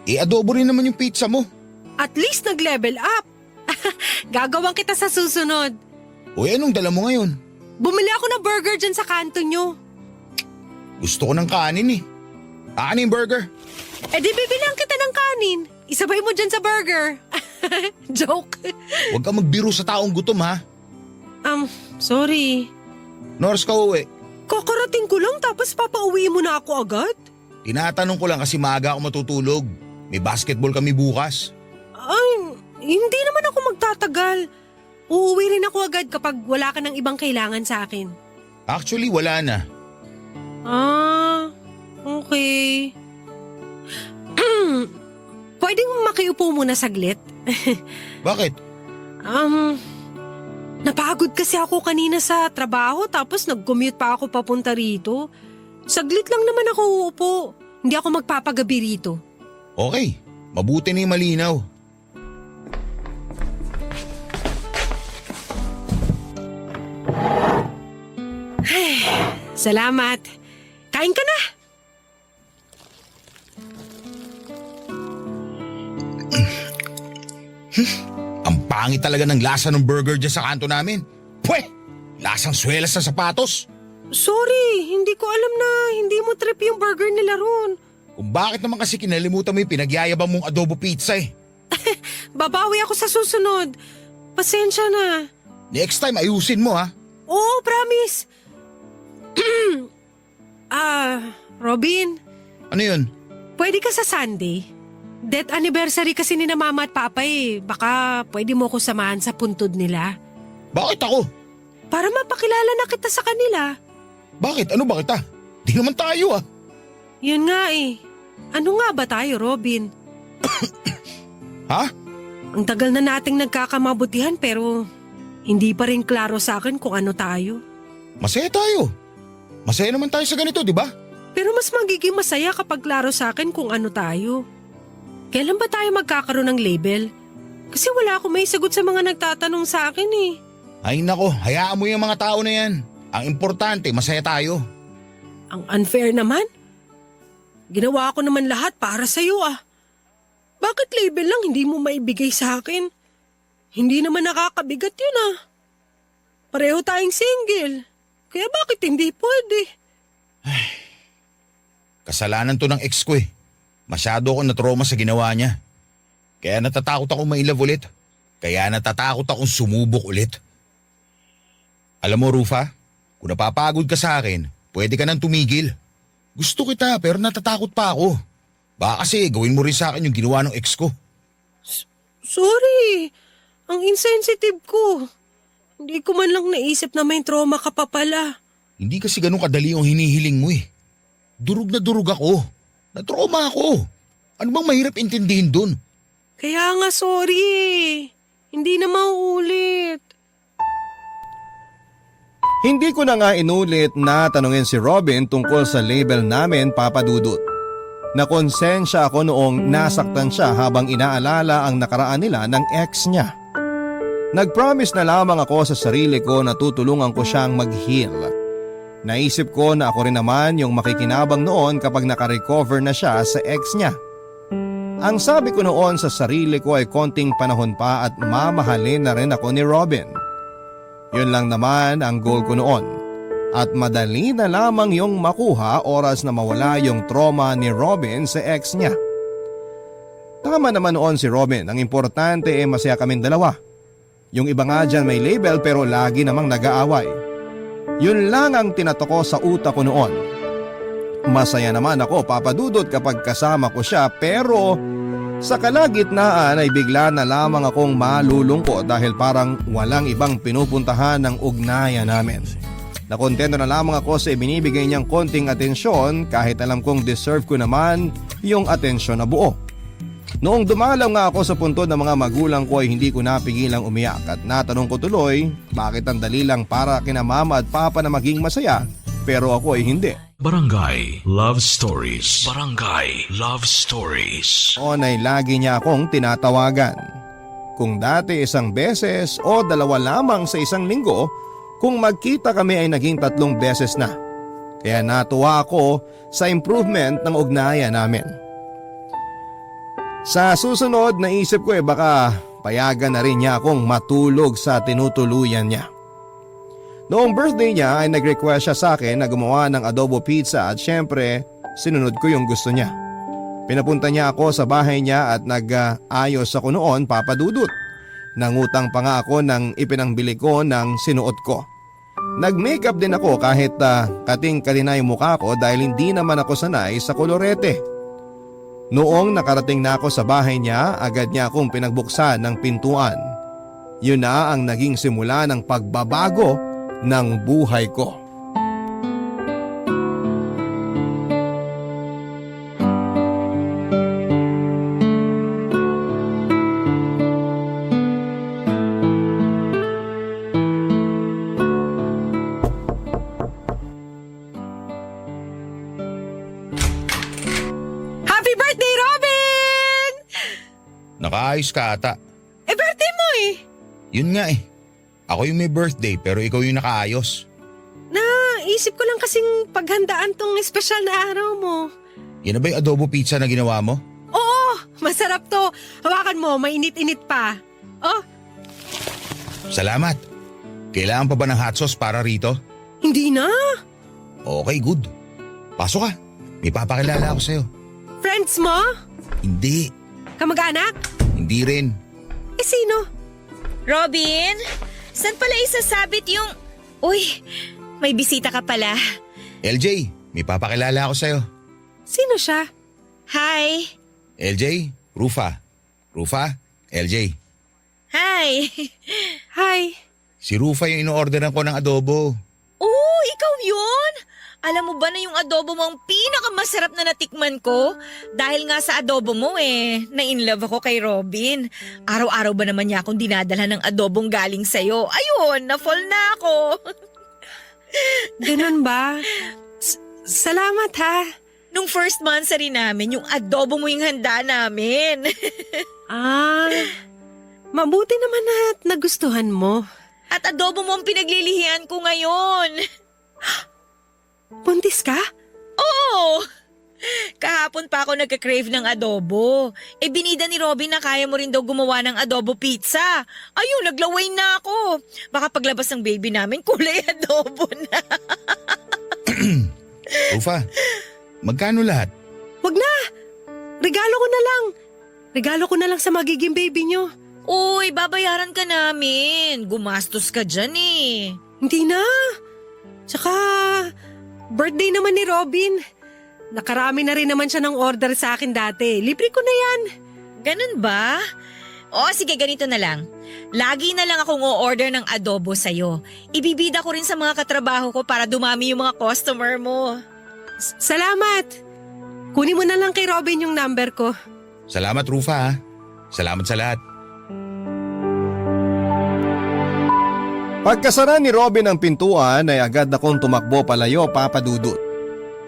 Eh adobo rin naman yung pizza mo. At least nag-level up. Gagawin kita sa susunod. Uy, anong dala mo ngayon? Bumili ako ng burger dyan sa kanto nyo. Gusto ko ng kanin eh. Kanin burger. Eh di bibilihan kita ng kanin. Isabay mo dyan sa burger. Joke. Huwag ka magbiro sa taong gutom ha. Sorry. Nors ka uwi. Kakarating ko lang tapos papauwi mo na ako agad? Tinatanong ko lang kasi maaga ako matutulog. May basketball kami bukas. Ay, hindi naman ako magtatagal. Uuwi rin ako agad kapag wala ka ng ibang kailangan sa akin. Actually, wala na. Ah, okay. Pwedeng makiupo muna saglit? Bakit? Napagod kasi ako kanina sa trabaho tapos nag-commute pa ako papunta rito. Saglit lang naman ako uupo. Hindi ako magpapagabi rito. Okay, mabuti na yung malinaw. Salamat. Kain ka na. Ang pangit talaga ng lasa ng burger dyan sa kanto namin. Pweh! Lasang swelas sa sapatos. Sorry, hindi ko alam na hindi mo trip yung burger nila ron. Kung bakit naman kasi kinalimutan mo yung pinagyayabang mong adobo pizza eh. Babawi ako sa susunod. Pasensya na. Next time ayusin mo ha. Oo, promise. Robin, Ano yun? pwede ka sa Sunday? Death anniversary kasi ni na mama at papa eh. Baka pwede mo ko samahan sa puntod nila. Bakit ako? Para mapakilala na kita sa kanila. Bakit? Ano ba kita? Di naman tayo ah. Yun nga eh. Ano nga ba tayo, Robin? Ha? Ang tagal na nating nagkakamabutihan pero hindi pa rin klaro sa akin kung ano tayo. Masaya tayo. Masaya naman tayo sa ganito, di ba? Pero mas magiging masaya kapag klaro sa akin kung ano tayo. Kailan ba tayo magkakaroon ng label? Kasi wala akong may sagot sa mga nagtatanong sa akin eh. Ay nako, hayaan mo yung mga tao na yan. Ang importante, masaya tayo. Ang unfair naman. Ginawa ko naman lahat para sa'yo ah. Bakit label lang hindi mo maibigay sa akin? Hindi naman nakakabigat yun ah. Pareho tayong single. Kaya bakit hindi pwede? Kasalanan to ng ex ko eh. Masyado akong natroma sa ginawa niya. Kaya natatakot akong mailove ulit. Kaya natatakot akong sumubok ulit. Alam mo Rufa, kung napapagod ka sa akin, pwede ka nang tumigil. Gusto kita pero natatakot pa ako. Baka kasi gawin mo rin sa akin yung ginawa ng ex ko. Sorry. Ang insensitive ko. Hindi ko man lang naisip na may trauma ka pa pala. Hindi kasi ganun kadali yung hinihiling mo eh. Durog na durog ako. Natroma ako. Ano bang mahirap intindihin dun? Kaya nga sorry eh. Hindi na mauulit. Hindi ko na nga inulit na tanungin si Robin tungkol sa label namin, Papa Dudut. Nakonsensya ako noong nasaktan siya habang inaalala ang nakaraan nila ng ex niya. Nag-promise na lamang ako sa sarili ko na tutulungan ko siyang mag-heal. Naisip ko na ako rin naman yung makikinabang noon kapag nakarecover na siya sa ex niya. Ang sabi ko noon sa sarili ko ay konting panahon pa at mamahalin na rin ako ni Robin. Yun lang naman ang goal ko noon. At madali na lamang yung makuha oras na mawala yung trauma ni Robin sa ex niya. Tama naman noon si Robin, ang importante ay masaya kaming dalawa. Yung iba nga dyan may label pero lagi namang nag-aaway. Yun lang ang tinatoko sa utak ko noon. Masaya naman ako, Papa Dudut, kapag kasama ko siya pero sa kalagitnaan ay bigla na lamang akong malulungkot dahil parang walang ibang pinupuntahan ng ugnayan namin. Nakontento na lamang ako sa ibinibigay niyang konting atensyon kahit alam kong deserve ko naman yung atensyon na buo. Noong dumalaw nga ako sa puntod ng mga magulang ko ay hindi ko napigilang umiyak at natanong ko tuloy bakit ang dali lang para kina mama at papa na maging masaya pero ako ay hindi. Barangay Love Stories. Barangay Love Stories. Noon ay lagi niya akong tinatawagan. Kung dati isang beses o dalawa lamang sa isang linggo, kung magkita kami ay naging 3 beses na. Kaya natuwa ako sa improvement ng ugnayan namin. Sa susunod naisip ko baka payagan na rin niya akong matulog sa tinutuluyan niya. Noong birthday niya ay nag-request siya sa akin na gumawa ng adobo pizza at syempre sinunod ko yung gusto niya. Pinapunta niya ako sa bahay niya at nag-ayos ako noon, Papa Dudut. Nangutang pa nga ako ng ipinangbili ko ng sinuot ko. Nag-makeup din ako kahit kating-kalina yung mukha ko dahil hindi naman ako sanay sa kolorete. Noong nakarating na ako sa bahay niya, agad niya akong pinagbuksan ng pintuan. Yun na ang naging simula ng pagbabago ng buhay ko. Happy birthday, Robin! Nakaayos ka ata. Birthday mo eh. Yun nga eh. Ako yung may birthday pero ikaw yung nakaayos. Naisip ko lang kasing paghandaan tong espesyal na araw mo. Yan na ba yung adobo pizza na ginawa mo? Oo, masarap to. Hawakan mo, mainit-init pa. Oh, Salamat. Kailangan pa ba ng hot sauce para rito? hindi na. Okay, good. Pasok ka. May papakilala ako sa'yo. Friends mo? Hindi. Kamag-anak? Hindi rin. Eh sino? Robin, saan pala isasabit yung... Uy, may bisita ka pala. LJ, may papakilala ako sa'yo. Sino siya? Hi. LJ, Rufa. Rufa, LJ. Hi. Hi. Si Rufa yung ino-orderan ko ng adobo. Oh, ikaw yun? Alam mo ba na yung adobo mo ang pinakamasarap na natikman ko? Dahil nga sa adobo mo na-inlove ako kay Robin. Araw-araw ba naman niya akong dinadala ng adobong galing sa'yo? Ayun, na-fall na ako. Ganun ba? Salamat ha. Nung first monthsary namin, yung adobo mo yung handa namin. Mabuti naman at nagustuhan mo. At adobo mo ang pinaglilihian ko ngayon. Buntis ka? Oo! Kahapon pa ako nagka-crave ng adobo. Binida ni Robin na kaya mo rin daw gumawa ng adobo pizza. Ayun, naglaway na ako. Baka paglabas ng baby namin, kulay adobo na. Rufa, magkano lahat? Wag na. Regalo ko na lang. Regalo ko na lang sa magiging baby nyo. Uy, babayaran ka namin. Gumastos ka dyan eh. Hindi na. Tsaka, birthday naman ni Robin. Nakarami na rin naman siya ng order sa akin dati. Libre ko na yan. Ganun ba? O sige, ganito na lang. Lagi na lang akong o-order ng adobo sa'yo. Ibibida ko rin sa mga katrabaho ko para dumami yung mga customer mo. Salamat. Kunin mo na lang kay Robin yung number ko. Salamat Rufa ha. Salamat sa lahat. Pagkasara ni Robin ang pintuan ay agad akong tumakbo palayo, Papa Dudut.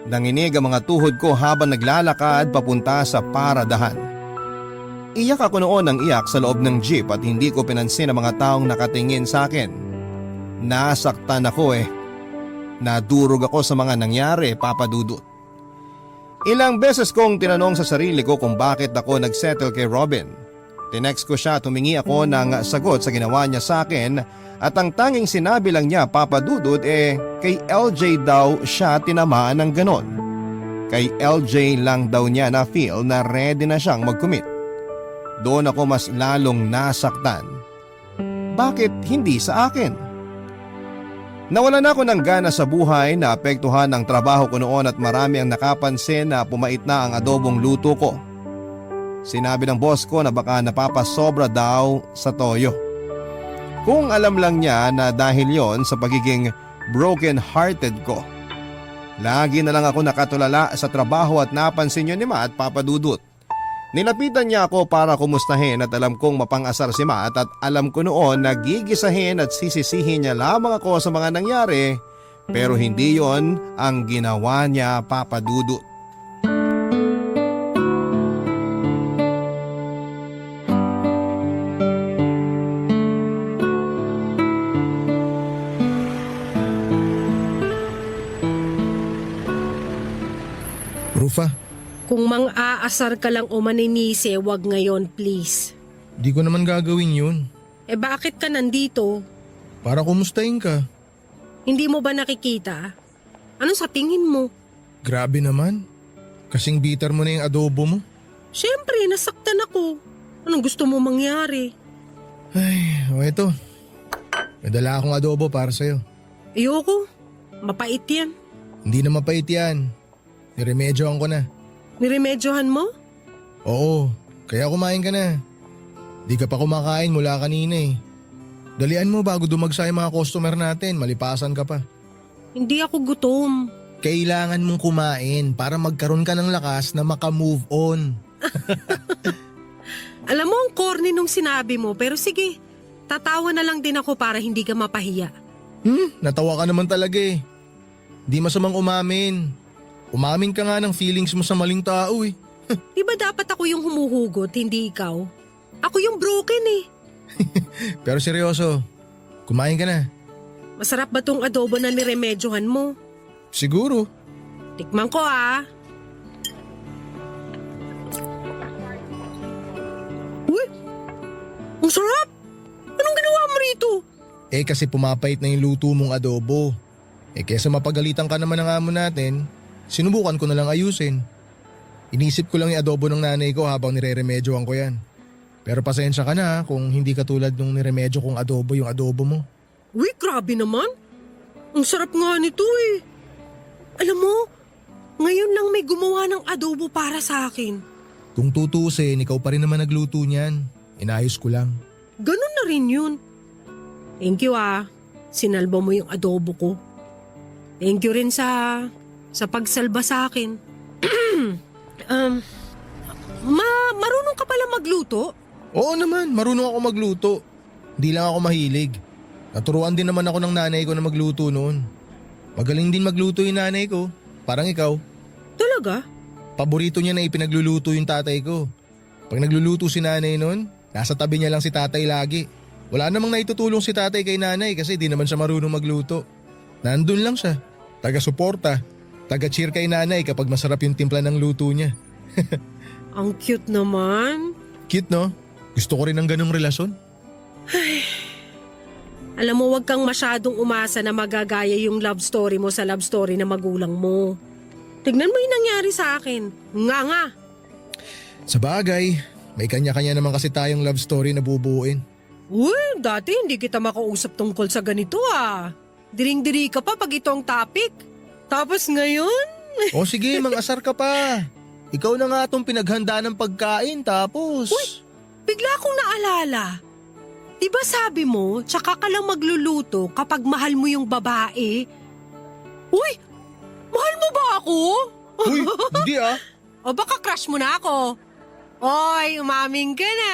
Nanginig ang mga tuhod ko habang naglalakad papunta sa paradahan. Iyak ako noon ng iyak sa loob ng jeep at hindi ko pinansin ang mga taong nakatingin sa akin. Nasaktan ako Nadurog ako sa mga nangyari, Papa Dudut. Ilang beses kong tinanong sa sarili ko kung bakit ako nagsettle kay Robin. Tinext ko siya, tumingi ako ng sagot sa ginawa niya sa akin at ang tanging sinabi lang niya, Papa Dudut, kay LJ daw siya tinamaan ng ganon. Kay LJ lang daw niya na feel na ready na siyang mag-commit. Doon ako mas lalong nasaktan. Bakit hindi sa akin? Nawalan ako ng gana sa buhay, naapektuhan ng trabaho ko noon at marami ang nakapansin na pumait na ang adobong luto ko. Sinabi ng boss ko na baka napapasobra daw sa toyo. Kung alam lang niya na dahil yon sa pagiging broken-hearted ko. Lagi na lang ako nakatulala sa trabaho at napansin niyo ni Matt, Papa Dudut. Nilapitan niya ako para kumustahin at alam kong mapang-asar si Matt at alam ko noon na gigisahin at sisisihin niya lamang ako sa mga nangyari, pero hindi yon ang ginawa niya, Papa Dudut. Rufa, Kung mang-aasar ka lang o maninise, wag ngayon please. di ko naman gagawin yun. Bakit ka nandito? Para kumustahin ka. Hindi mo ba nakikita? Ano sa tingin mo? Grabe naman. Kasing bitter mo na yung adobo mo. Siyempre, nasaktan ako. Anong gusto mo mangyari? Ay, eto. May dala akong adobo para sa'yo. Ayoko. Mapait yan. Hindi na mapait yan. Niremedyohan ko na. Niremedyohan mo? Oo, kaya kumain ka na. Di ka pa kumakain mula kanina eh. Dalian mo bago dumagsa yung mga customer natin, malipasan ka pa. Hindi ako gutom. Kailangan mong kumain para magkaroon ka ng lakas na makamove on. Alam mo ang corny nung sinabi mo, pero sige, tatawa na lang din ako para hindi ka mapahiya. Natawa ka naman talaga eh. Di masamang umamin. Umamin ka nga ng feelings mo sa maling tao eh. Di ba dapat ako yung humuhugot, hindi ikaw? Ako yung broken eh. Pero seryoso, kumain ka na. Masarap ba tong adobo na niremedyohan mo? Siguro. Tikman ko ah. Uy! Ang sarap! Anong ginawa mo rito? Kasi pumapait na yung luto mong adobo. Kesa mapagalitan ka naman ng amo natin, sinubukan ko na lang ayusin. Inisip ko lang yung adobo ng nanay ko habang nire-remedyoan ko yan. Pero pasensya ka na kung hindi katulad nung niremedyo kong adobo yung adobo mo. Uy, grabe naman. Ang sarap nga nito eh. Alam mo, ngayon lang may gumawa ng adobo para sa akin. Kung tutusin, ikaw pa rin naman nagluto niyan. Inayos ko lang. Ganun na rin yun. Thank you ah. Sinalba mo yung adobo ko. Thank you rin sa pagsalba sa akin. Marunong ka pala magluto? Oo naman, marunong ako magluto. Hindi lang ako mahilig. Naturuan din naman ako ng nanay ko na magluto noon. Magaling din magluto yung nanay ko. Parang ikaw. Talaga? Paborito niya na ipinagluluto yung tatay ko. Pag nagluluto si nanay noon, nasa tabi niya lang si tatay lagi. Wala namang naitutulong si tatay kay nanay kasi di naman siya marunong magluto. Nandun lang siya. Taga-suporta. Taga-cheer kay nanay kapag masarap yung timpla ng luto niya. Ang cute naman. Cute no? Gusto ko rin ng ganong relasyon. Alam mo, wag kang masyadong umasa na magagaya yung love story mo sa love story na magulang mo. Tignan mo yung nangyari sa akin. Nga. Sa bagay, may kanya-kanya naman kasi tayong love story na bubuuin. Uy, dati hindi kita makausap tungkol sa ganito ah. Diring-diri ka pa pag ito ang topic. Tapos ngayon? O sige, mang-asar ka pa. Ikaw na nga itong pinaghanda ng pagkain tapos… Uy! Bigla akong naalala. Diba sabi mo, tsaka ka lang magluluto kapag mahal mo yung babae? Uy! Mahal mo ba ako? Uy, hindi ah. O baka crush mo na ako? Oy, umaming ka na.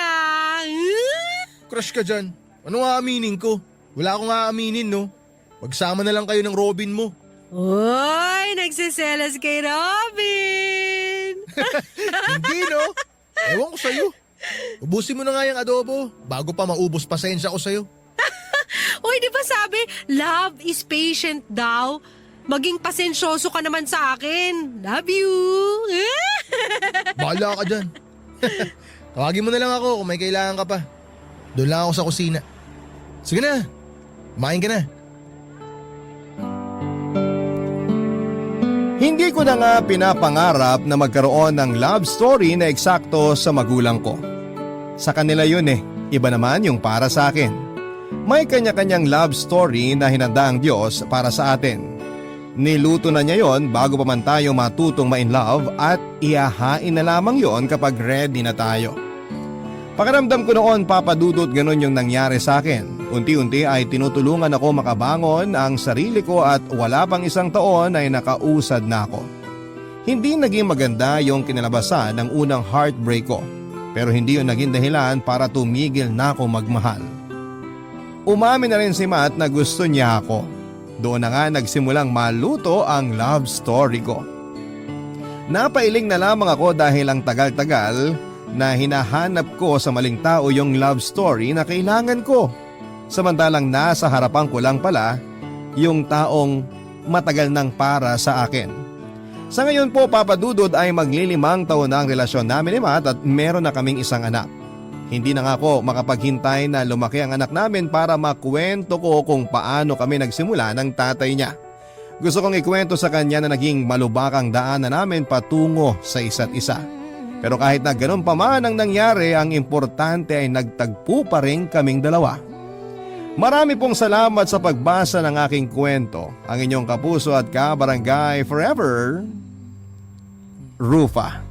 Crush ka dyan. Ano nga aminin ko? Wala akong aaminin no. Magsama na lang kayo ng Robin mo. Oy, nagsiselos kay Robin. Hindi no? Ewan ko sa'yo. Ubusin mo na nga yung adobo bago pa maubos pasensya ko sa'yo. Uy, di ba sabi, love is patient daw? Maging pasensyoso ka naman sa akin. Love you. Bahala ka dyan. Tawagin mo na lang ako kung may kailangan ka pa. Doon lang ako sa kusina. Sige na, kumain ka na. Hindi ko na nga pinapangarap na magkaroon ng love story na eksakto sa magulang ko. Sa kanila yun iba naman yung para sa akin. May kanya-kanyang love story na hinanda ang Diyos para sa atin. Niluto na niya yon bago pa man tayo matutong ma-in love at ihahain na lamang yon kapag ready na tayo. Pakiramdam ko noon, Papa Dudut, ganun yung nangyari sa akin. Unti-unti ay tinutulungan ako makabangon ang sarili ko at wala pang isang taon ay nakausad na ako. Hindi naging maganda yung kinalabasan ng unang heartbreak ko, pero hindi yun naging dahilan para tumigil na ako magmahal. Umamin na rin si Matt na gusto niya ako. Doon na nga nagsimulang maluto ang love story ko. Napailing na lamang ako dahil ang tagal-tagal na hinahanap ko sa maling tao yung love story na kailangan ko. Samantalang nasa harapan ko lang pala yung taong matagal nang para sa akin. Sa ngayon po, Papa Dudut, ay maglilimang taon na ang relasyon namin ni Matt at meron na kaming isang anak. Hindi na nga ako makapaghintay na lumaki ang anak namin para makwento ko kung paano kami nagsimula ng tatay niya. Gusto kong ikwento sa kanya na naging malubakang daan na namin patungo sa isa't isa. Pero kahit na ganun pa man ang nangyari, ang importante ay nagtagpo pa rin kaming dalawa. Marami pong salamat sa pagbasa ng aking kwento. Ang inyong kapuso at kabarangay forever, Rufa.